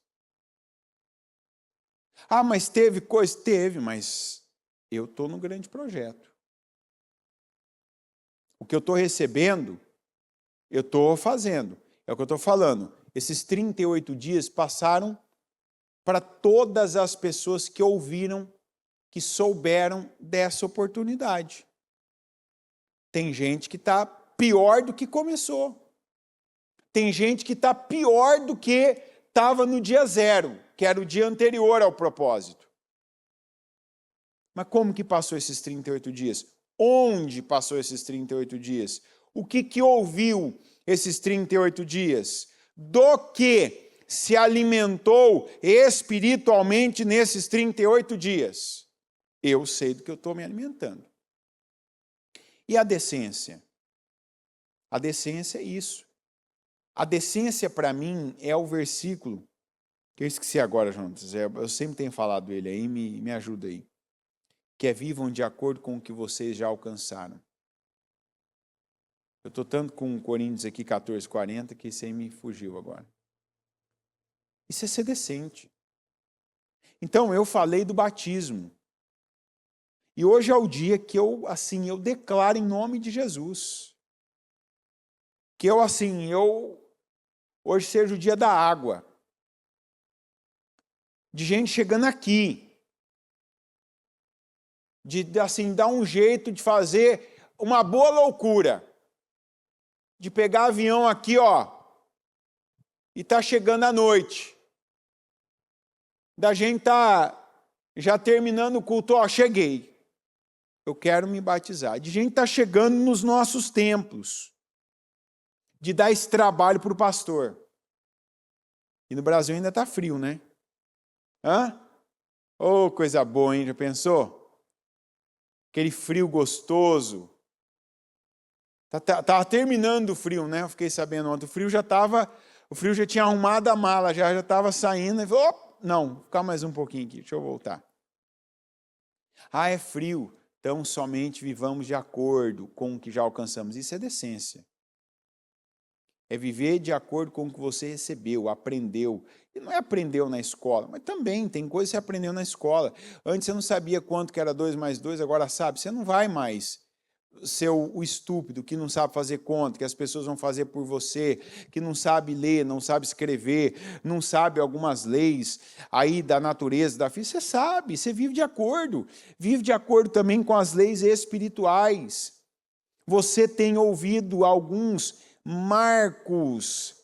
Mas teve coisa? Teve, mas eu estou no grande projeto. O que eu estou recebendo, eu estou fazendo. É o que eu estou falando. Esses 38 dias passaram para todas as pessoas que ouviram, que souberam dessa oportunidade. Tem gente que está pior do que começou. Tem gente que está pior do que estava no dia 0, que era o dia anterior ao propósito. Mas como que passou esses 38 dias? Onde passou esses 38 dias? O que ouviu esses 38 dias? Do que se alimentou espiritualmente nesses 38 dias? Eu sei do que eu estou me alimentando. E a decência? A decência é isso. A decência, para mim, é o versículo, que eu esqueci agora, Jonas, eu sempre tenho falado ele aí, me ajuda aí. Que é: vivam de acordo com o que vocês já alcançaram. Eu estou tanto com Coríntios aqui, 14:40, que isso aí me fugiu agora. Isso é ser decente. Então, eu falei do batismo. E hoje é o dia que eu declaro em nome de Jesus. Que hoje seja o dia da água. De gente chegando aqui. De dar um jeito de fazer uma boa loucura. De pegar avião aqui, e tá chegando à noite. Da gente já terminando o culto, cheguei. Eu quero me batizar. De gente tá chegando nos nossos templos. De dar esse trabalho para o pastor. E no Brasil ainda tá frio, né? Coisa boa, hein? Já pensou? Aquele frio gostoso. Tava terminando o frio, né? Eu fiquei sabendo ontem. O frio já tinha arrumado a mala, já estava saindo. E falou, não, vou ficar mais um pouquinho aqui, deixa eu voltar. É frio, então somente vivamos de acordo com o que já alcançamos. Isso é decência. É viver de acordo com o que você recebeu, aprendeu. E não é aprendeu na escola, mas também tem coisa que você aprendeu na escola. Antes você não sabia quanto que era 2 mais 2, agora sabe. Você não vai mais ser o estúpido que não sabe fazer conta, que as pessoas vão fazer por você, que não sabe ler, não sabe escrever, não sabe algumas leis aí da natureza, da física. Você sabe, você vive de acordo também com as leis espirituais. Você tem ouvido alguns marcos,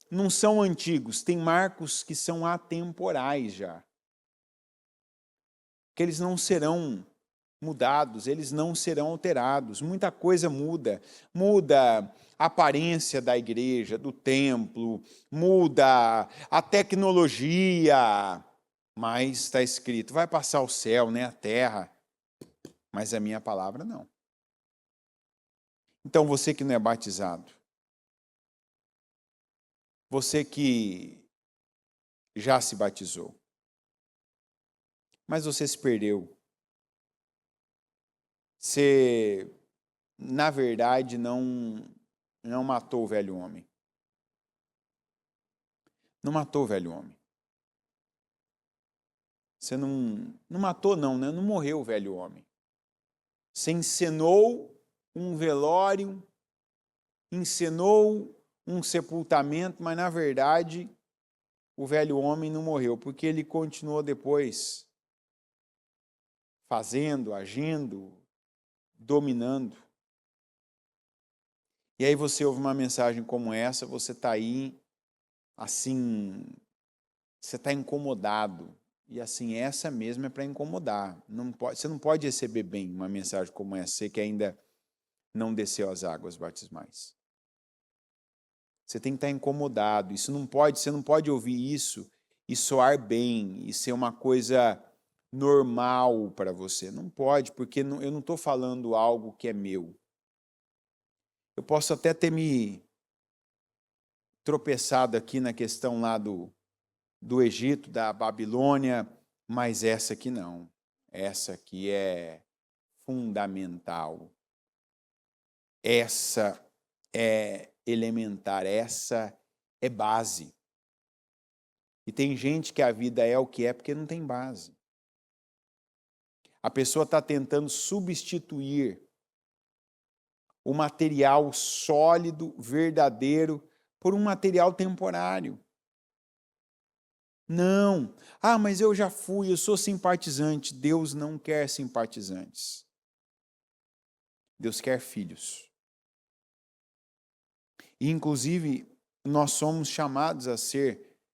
não são antigos, tem marcos que são atemporais já. Que eles não serão mudados, eles não serão alterados. Muita coisa muda. Muda a aparência da igreja, do templo, muda a tecnologia. Mas está escrito, vai passar o céu, né, a terra. Mas a minha palavra não. Então você que não é batizado, você que já se batizou, mas você se perdeu. Você, na verdade, não matou o velho homem. Não matou o velho homem. Você não matou não, né? Não morreu o velho homem. Você encenou um velório, encenou um sepultamento, mas na verdade o velho homem não morreu, porque ele continuou depois fazendo, agindo, dominando. E aí você ouve uma mensagem como essa, você está aí, assim, você está incomodado. E assim, essa mesmo é para incomodar. Você não pode receber bem uma mensagem como essa, você que ainda não desceu as águas batismais. Você tem que estar incomodado. Você não pode ouvir isso e soar bem, e ser uma coisa normal para você. Não pode, porque eu não estou falando algo que é meu. Eu posso até ter me tropeçado aqui na questão lá do Egito, da Babilônia, mas essa aqui não. Essa aqui é fundamental. Essa é elementar, essa é base. E tem gente que a vida é o que é porque não tem base. A pessoa está tentando substituir o material sólido, verdadeiro, por um material temporário. Não. Ah, mas eu já fui, eu sou simpatizante. Deus não quer simpatizantes. Deus quer filhos. E, inclusive, nós somos chamados a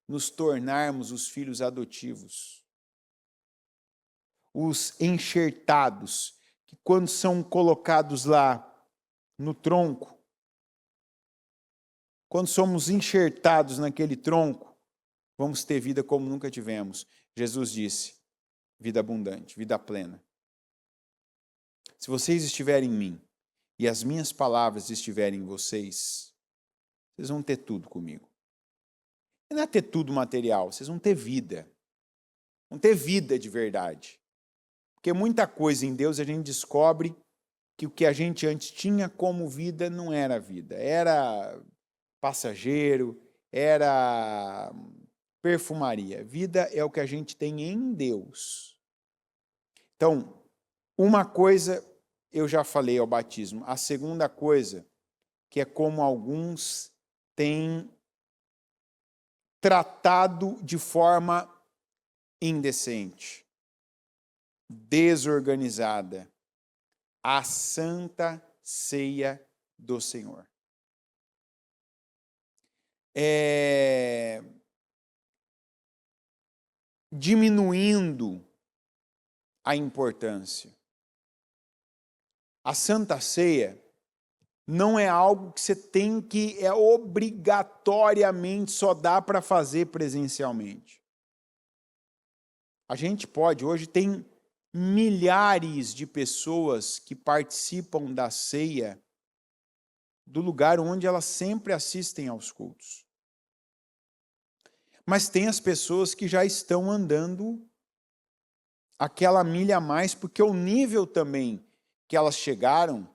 nos tornarmos os filhos adotivos. Os enxertados, que quando são colocados lá no tronco, quando somos enxertados naquele tronco, vamos ter vida como nunca tivemos. Jesus disse, vida abundante, vida plena. Se vocês estiverem em mim e as minhas palavras estiverem em vocês, vocês vão ter tudo comigo. E não é ter tudo material, vocês vão ter vida. Vão ter vida de verdade. Porque muita coisa em Deus a gente descobre que o que a gente antes tinha como vida não era vida. Era passageiro, era perfumaria. Vida é o que a gente tem em Deus. Então, uma coisa eu já falei ao batismo. A segunda coisa, que é como alguns têm tratado de forma indecente, desorganizada, a Santa Ceia do Senhor. Diminuindo a importância. A Santa Ceia não é algo que você tem que, obrigatoriamente só dá para fazer presencialmente. A gente pode, hoje tem milhares de pessoas que participam da ceia do lugar onde elas sempre assistem aos cultos. Mas tem as pessoas que já estão andando aquela milha a mais, porque o nível também que elas chegaram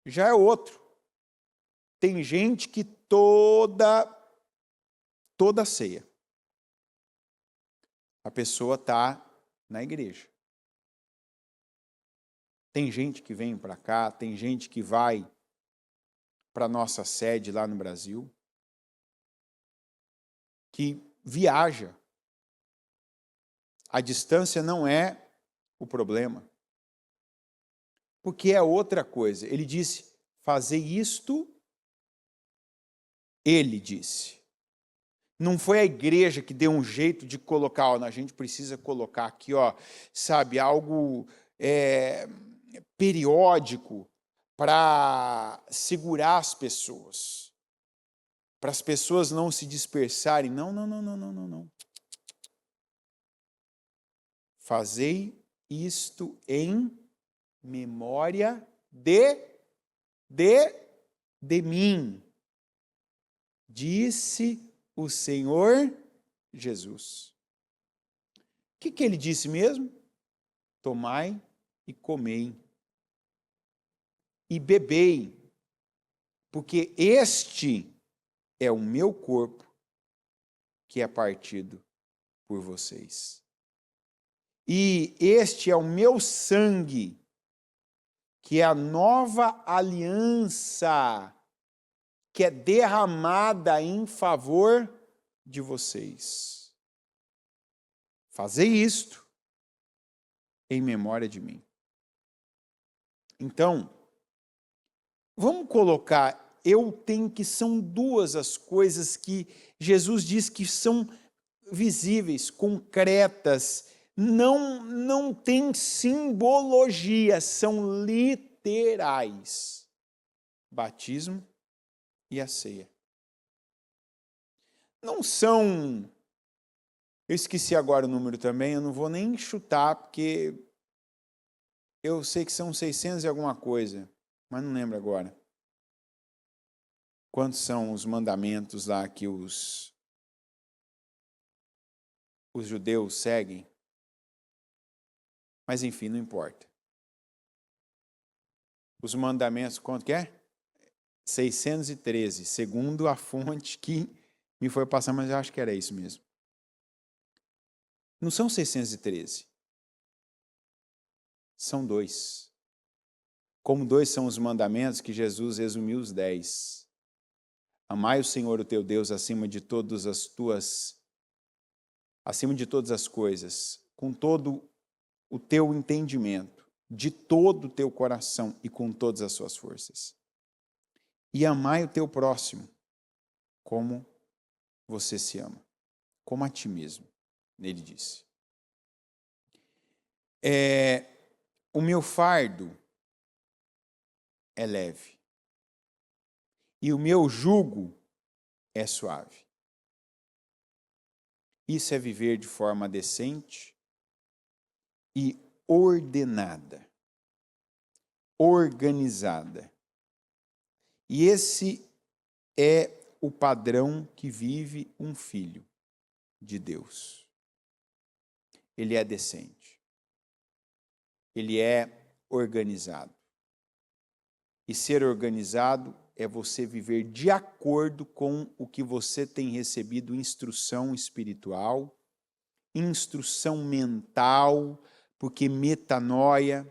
já é outro. Tem gente que toda ceia a pessoa está na igreja. Tem gente que vem para cá, tem gente que vai para a nossa sede lá no Brasil, que viaja. A distância não é o problema. Porque é outra coisa. Ele disse, fazer isto, ele disse. Não foi a igreja que deu um jeito de colocar, a gente precisa colocar aqui, sabe, algo periódico para segurar as pessoas. Para as pessoas não se dispersarem. Não. Fazei isto em memória de mim, disse o Senhor Jesus. que ele disse mesmo? Tomai e comei e bebei, porque este é o meu corpo que é partido por vocês. E este é o meu sangue, que é a nova aliança, que é derramada em favor de vocês. Fazei isto em memória de mim. Então, vamos colocar, são duas as coisas que Jesus diz que são visíveis, concretas, não tem simbologia, são literais. Batismo e a ceia. Não são, eu esqueci agora o número também, eu não vou nem chutar, porque eu sei que são 600 e alguma coisa, mas não lembro agora. Quantos são os mandamentos lá que os judeus seguem? Mas enfim, não importa. Os mandamentos, quanto que é? 613, segundo a fonte que me foi passar, mas eu acho que era isso mesmo. Não são 613. São 2. Como 2 são os mandamentos que Jesus resumiu os 10. Amai o Senhor, o teu Deus, acima de todas as coisas, com todo o teu entendimento, de todo o teu coração e com todas as suas forças. E amai o teu próximo, como você se ama, como a ti mesmo, ele disse. O meu fardo é leve e o meu jugo é suave. Isso é viver de forma decente e ordenada, organizada. E esse é o padrão que vive um filho de Deus. Ele é decente. Ele é organizado. E ser organizado é você viver de acordo com o que você tem recebido, instrução espiritual, instrução mental, porque metanoia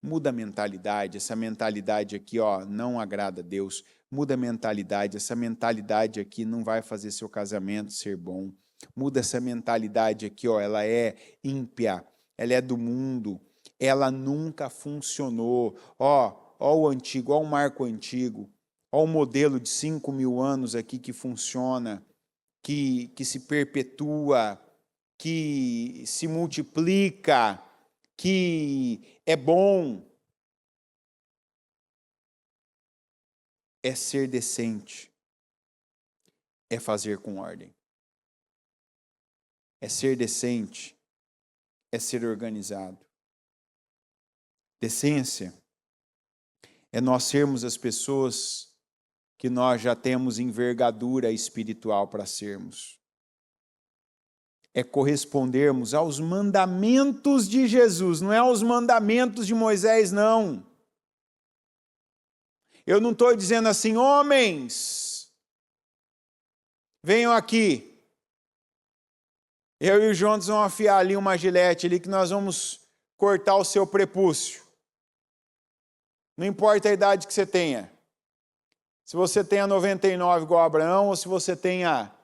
muda a mentalidade. Essa mentalidade aqui, não agrada a Deus. Muda a mentalidade. Essa mentalidade aqui não vai fazer seu casamento ser bom. Muda essa mentalidade aqui, ela é ímpia, ela é do mundo, ela nunca funcionou. O antigo, o marco antigo, o modelo de 5.000 anos aqui que funciona, que se perpetua, que se multiplica, que é bom. É ser decente, é fazer com ordem. É ser decente, é ser organizado. Decência é nós sermos as pessoas que nós já temos envergadura espiritual para sermos. É correspondermos aos mandamentos de Jesus, não é aos mandamentos de Moisés, não. Eu não estou dizendo assim, homens, venham aqui. Eu e o Jonas vamos afiar ali uma gilete ali que nós vamos cortar o seu prepúcio. Não importa a idade que você tenha. Se você tenha 99 igual a Abraão ou se você tenha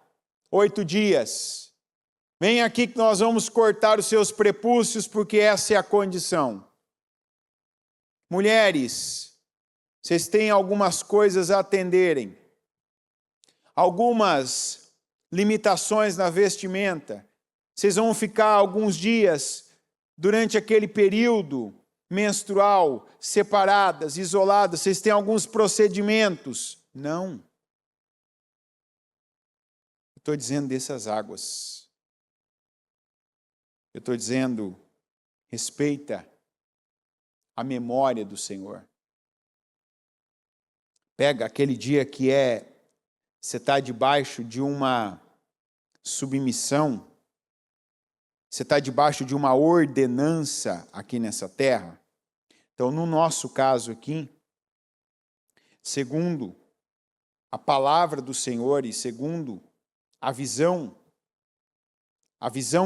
8 dias. Vem aqui que nós vamos cortar os seus prepúcios porque essa é a condição. Mulheres, vocês têm algumas coisas a atenderem. Algumas limitações na vestimenta. Vocês vão ficar alguns dias durante aquele período menstrual, separadas, isoladas. Vocês têm alguns procedimentos. Não. Eu estou dizendo dessas águas. Eu estou dizendo, respeita a memória do Senhor. Pega aquele dia que você está debaixo de uma submissão Você está debaixo de uma ordenança aqui nessa terra. Então, no nosso caso aqui, segundo a palavra do Senhor e segundo a visão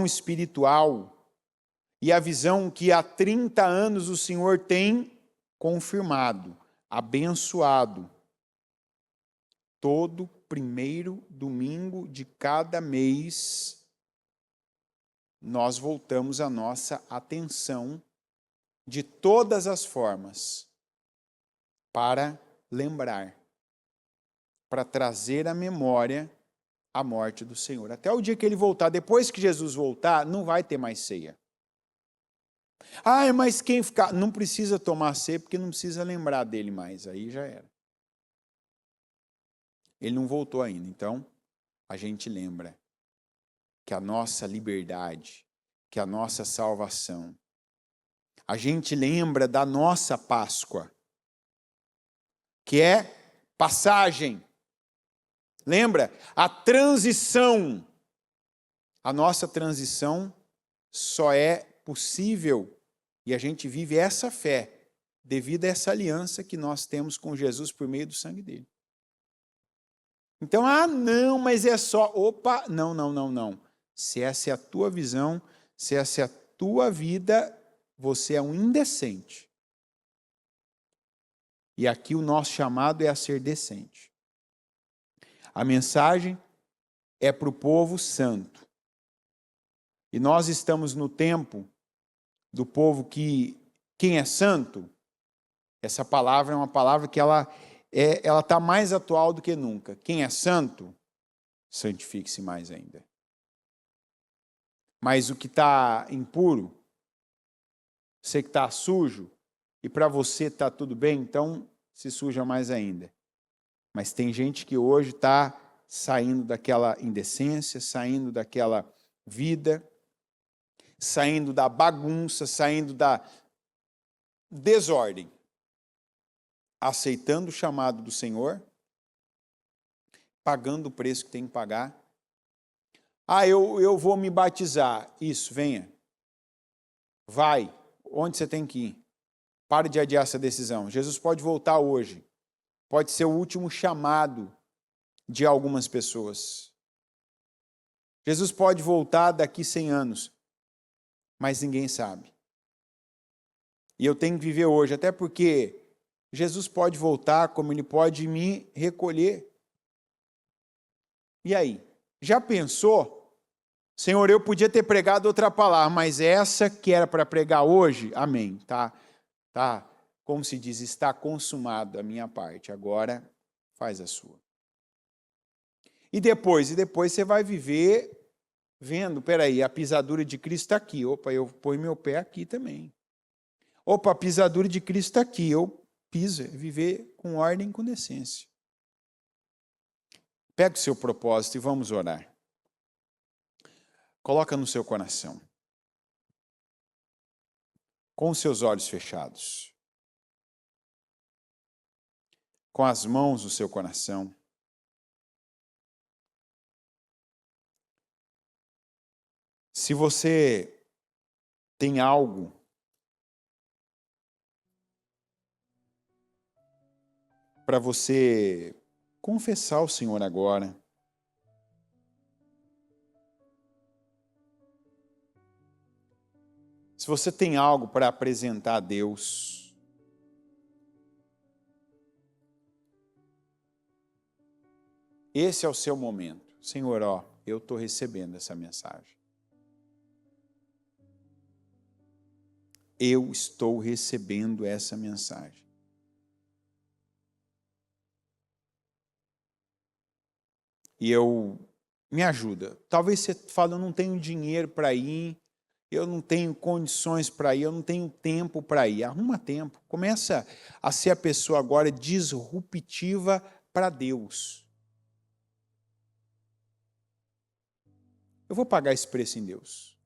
espiritual e a visão que há 30 anos o Senhor tem confirmado, abençoado, todo primeiro domingo de cada mês, nós voltamos a nossa atenção de todas as formas para lembrar, para trazer à memória a morte do Senhor. Até o dia que ele voltar, depois que Jesus voltar, não vai ter mais ceia. Ah, mas quem ficar... Não precisa tomar ceia, porque não precisa lembrar dele mais, aí já era. Ele não voltou ainda, então a gente lembra que a nossa liberdade, que a nossa salvação, a gente lembra da nossa Páscoa, que é passagem. Lembra? A transição. A nossa transição só é possível e a gente vive essa fé devido a essa aliança que nós temos com Jesus por meio do sangue dele. Então, não, mas é só... Opa, não. Se essa é a tua visão, se essa é a tua vida, você é um indecente. E aqui o nosso chamado é a ser decente. A mensagem é para o povo santo. E nós estamos no tempo do povo que, quem é santo, essa palavra é uma palavra que ela está mais atual do que nunca. Quem é santo, santifique-se mais ainda. Mas o que está impuro, você que está sujo, e para você está tudo bem, então se suja mais ainda. Mas tem gente que hoje está saindo daquela indecência, saindo daquela vida, saindo da bagunça, saindo da desordem, aceitando o chamado do Senhor, pagando o preço que tem que pagar. Eu vou me batizar. Isso, venha. Vai. Onde você tem que ir? Pare de adiar essa decisão. Jesus pode voltar hoje. Pode ser o último chamado de algumas pessoas. Jesus pode voltar daqui 100 anos, mas ninguém sabe. E eu tenho que viver hoje, até porque Jesus pode voltar como ele pode me recolher. E aí? Já pensou? Senhor, eu podia ter pregado outra palavra, mas essa que era para pregar hoje, amém, tá, como se diz, está consumado a minha parte, agora faz a sua. E depois você vai viver vendo, peraí, a pisadura de Cristo está aqui, opa, eu ponho meu pé aqui também. Opa, a pisadura de Cristo está aqui, eu piso, viver com ordem e com decência. Pega o seu propósito e vamos orar. Coloca no seu coração, com os seus olhos fechados, com as mãos no seu coração. Se você tem algo para você confessar ao Senhor agora, se você tem algo para apresentar a Deus, esse é o seu momento. Senhor, eu estou recebendo essa mensagem. Eu estou recebendo essa mensagem. E me ajuda. Talvez você fale, eu não tenho dinheiro para ir, eu não tenho condições para ir, eu não tenho tempo para ir. Arruma tempo. Começa a ser a pessoa agora disruptiva para Deus. Eu vou pagar esse preço em Deus.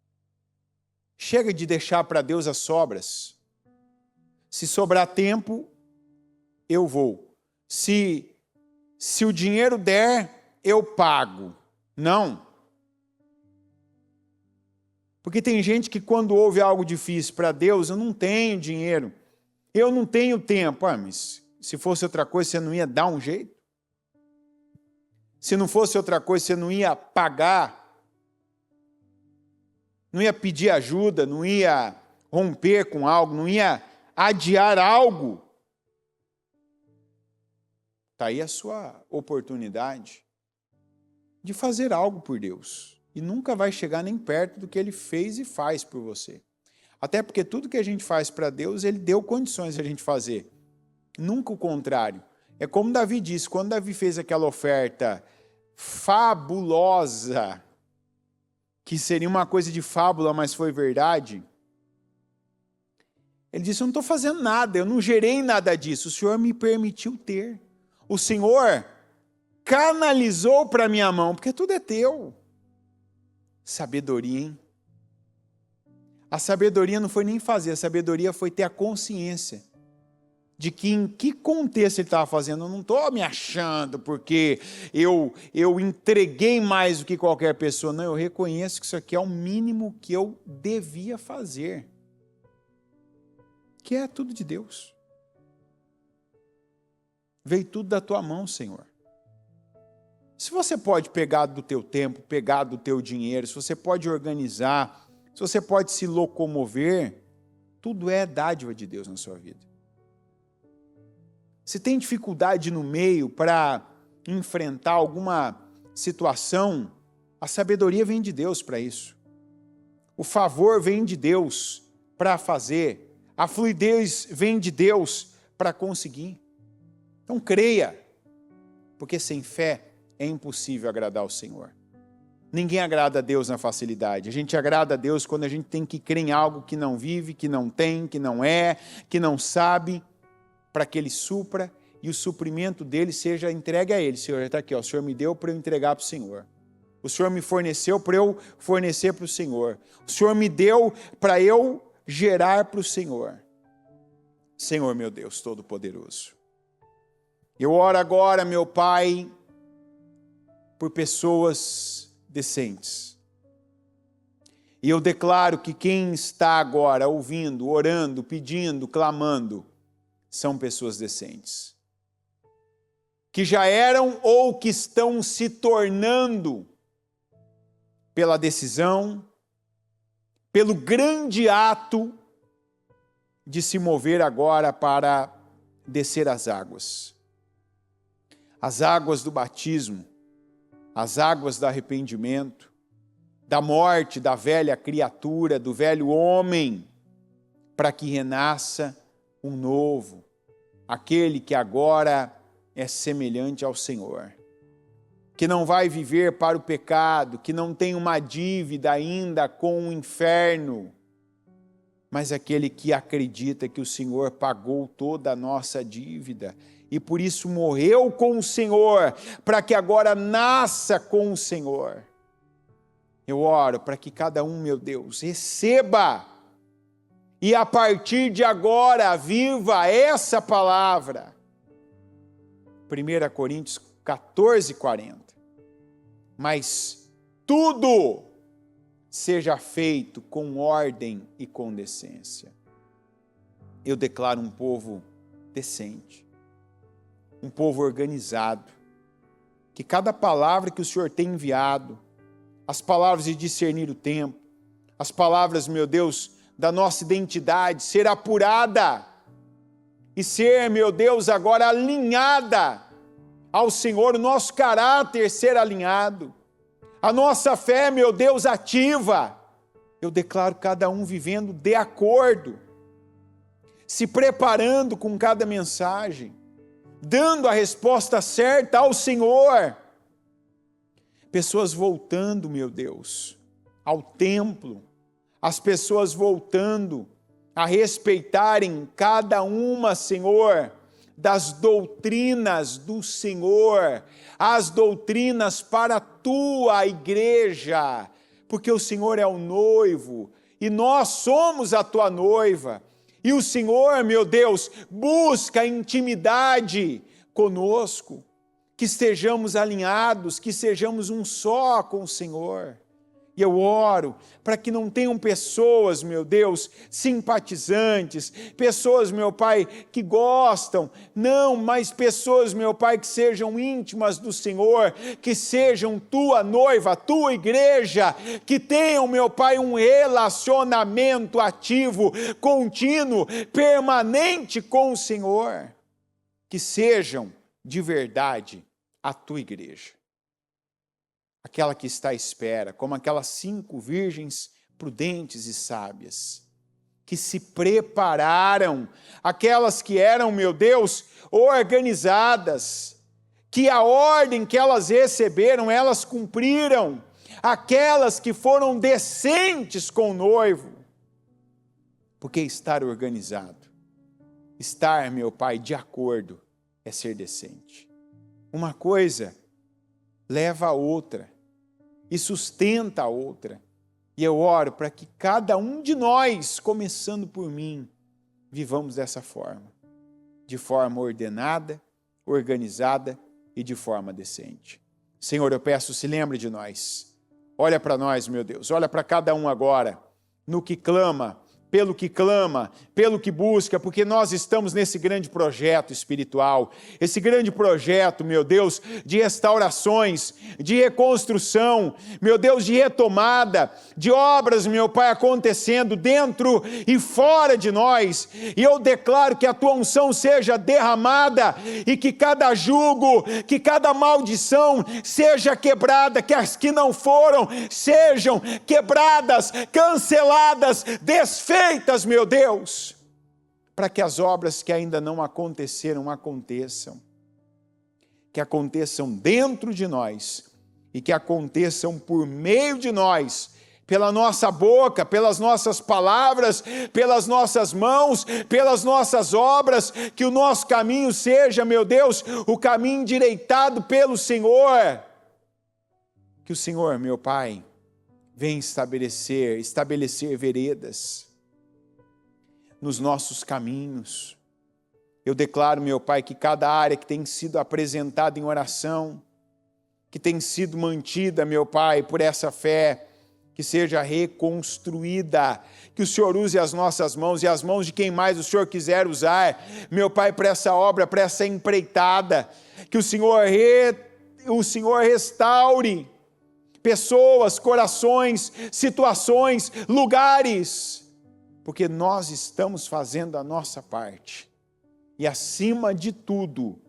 Chega de deixar para Deus as sobras. Se sobrar tempo, eu vou. Se o dinheiro der, eu pago. Não. Porque tem gente que quando ouve algo difícil para Deus, eu não tenho dinheiro, eu não tenho tempo. Mas se fosse outra coisa, você não ia dar um jeito? Se não fosse outra coisa, você não ia pagar? Não ia pedir ajuda, não ia romper com algo, não ia adiar algo? Está aí a sua oportunidade de fazer algo por Deus. E nunca vai chegar nem perto do que Ele fez e faz por você. Até porque tudo que a gente faz para Deus, Ele deu condições de a gente fazer. Nunca o contrário. É como Davi disse, quando Davi fez aquela oferta fabulosa, que seria uma coisa de fábula, mas foi verdade, ele disse, eu não estou fazendo nada, eu não gerei nada disso, o Senhor me permitiu ter. O Senhor canalizou para a minha mão, porque tudo é teu. Sabedoria, hein? A sabedoria não foi nem fazer, a sabedoria foi ter a consciência de que em que contexto ele estava fazendo. Eu não estou me achando porque eu entreguei mais do que qualquer pessoa. Não, eu reconheço que isso aqui é o mínimo que eu devia fazer. Que é tudo de Deus. Veio tudo da tua mão, Senhor. Se você pode pegar do teu tempo, pegar do teu dinheiro, se você pode organizar, se você pode se locomover, tudo é dádiva de Deus na sua vida. Se tem dificuldade no meio para enfrentar alguma situação, a sabedoria vem de Deus para isso. O favor vem de Deus para fazer. A fluidez vem de Deus para conseguir. Então creia, porque sem fé é impossível agradar ao Senhor. Ninguém agrada a Deus na facilidade. A gente agrada a Deus quando a gente tem que crer em algo que não vive, que não tem, que não é, que não sabe, para que Ele supra e o suprimento dele seja entregue a Ele. Senhor, está aqui, ó, o Senhor me deu para eu entregar para o Senhor. O Senhor me forneceu para eu fornecer para o Senhor. O Senhor me deu para eu gerar para o Senhor. Senhor, meu Deus Todo-Poderoso. Eu oro agora, meu Pai, por pessoas decentes. E eu declaro que quem está agora ouvindo, orando, pedindo, clamando, são pessoas decentes. Que já eram ou que estão se tornando pela decisão, pelo grande ato de se mover agora para descer as águas. As águas do batismo, as águas do arrependimento, da morte da velha criatura, do velho homem, para que renasça um novo, aquele que agora é semelhante ao Senhor, que não vai viver para o pecado, que não tem uma dívida ainda com o inferno, mas aquele que acredita que o Senhor pagou toda a nossa dívida e por isso morreu com o Senhor, para que agora nasça com o Senhor. Eu oro para que cada um, meu Deus, receba e a partir de agora viva essa palavra. 1 Coríntios 14, 40. Mas tudo seja feito com ordem e com decência. Eu declaro um povo decente, um povo organizado, que cada palavra que o Senhor tem enviado, as palavras de discernir o tempo, as palavras, meu Deus, da nossa identidade, ser apurada e ser, meu Deus, agora alinhada ao Senhor, o nosso caráter ser alinhado, a nossa fé, meu Deus, ativa. Eu declaro cada um vivendo de acordo, se preparando com cada mensagem, dando a resposta certa ao Senhor. Pessoas voltando, meu Deus, ao templo, as pessoas voltando a respeitarem cada uma, Senhor, das doutrinas do Senhor, as doutrinas para a tua igreja, porque o Senhor é o noivo e nós somos a tua noiva, e o Senhor, meu Deus, busca intimidade conosco, que estejamos alinhados, que sejamos um só com o Senhor. E eu oro para que não tenham pessoas, meu Deus, simpatizantes, pessoas, meu Pai, que gostam, não, mas pessoas, meu Pai, que sejam íntimas do Senhor, que sejam tua noiva, tua igreja, que tenham, meu Pai, um relacionamento ativo, contínuo, permanente com o Senhor, que sejam de verdade a tua igreja. Aquela que está à espera, como aquelas 5 virgens prudentes e sábias, que se prepararam, aquelas que eram, meu Deus, organizadas, que a ordem que elas receberam, elas cumpriram, aquelas que foram decentes com o noivo, porque estar organizado, estar, meu Pai, de acordo, é ser decente. Uma coisa leva a outra e sustenta a outra. E eu oro para que cada um de nós, começando por mim, vivamos dessa forma, de forma ordenada, organizada e de forma decente. Senhor, eu peço, se lembre de nós. Olha para nós, meu Deus, olha para cada um agora, no que clama, pelo que busca, porque nós estamos nesse grande projeto espiritual, esse grande projeto, meu Deus, de restaurações, de reconstrução, meu Deus, de retomada, de obras, meu Pai, acontecendo dentro e fora de nós, e eu declaro que a tua unção seja derramada, e que cada jugo, que cada maldição seja quebrada, que as que não foram, sejam quebradas, canceladas, desfeitas, meu Deus, para que as obras que ainda não aconteceram, aconteçam, que aconteçam dentro de nós, e que aconteçam por meio de nós, pela nossa boca, pelas nossas palavras, pelas nossas mãos, pelas nossas obras, que o nosso caminho seja, meu Deus, o caminho endireitado pelo Senhor, que o Senhor, meu Pai, venha estabelecer veredas nos nossos caminhos. Eu declaro, meu Pai, que cada área que tem sido apresentada em oração, que tem sido mantida, meu Pai, por essa fé, que seja reconstruída, que o Senhor use as nossas mãos e as mãos de quem mais o Senhor quiser usar, meu Pai, para essa obra, para essa empreitada, que o Senhor restaure pessoas, corações, situações, lugares, porque nós estamos fazendo a nossa parte, e acima de tudo,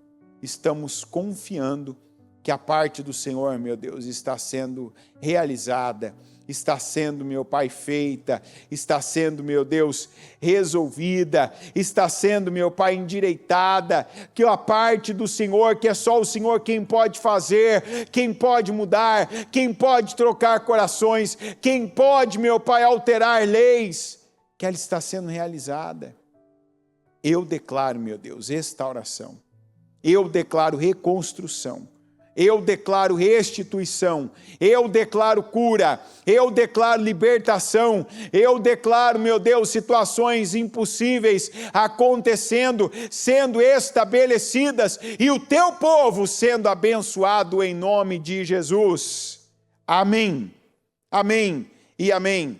estamos confiando que a parte do Senhor, meu Deus, está sendo realizada, está sendo, meu Pai, feita, está sendo, meu Deus, resolvida, está sendo, meu Pai, endireitada, que a parte do Senhor, que é só o Senhor quem pode fazer, quem pode mudar, quem pode trocar corações, quem pode, meu Pai, alterar leis, que ela está sendo realizada. Eu declaro, meu Deus, restauração, eu declaro reconstrução, eu declaro restituição, eu declaro cura, eu declaro libertação, eu declaro, meu Deus, situações impossíveis acontecendo, sendo estabelecidas, e o teu povo sendo abençoado em nome de Jesus. Amém, amém e amém.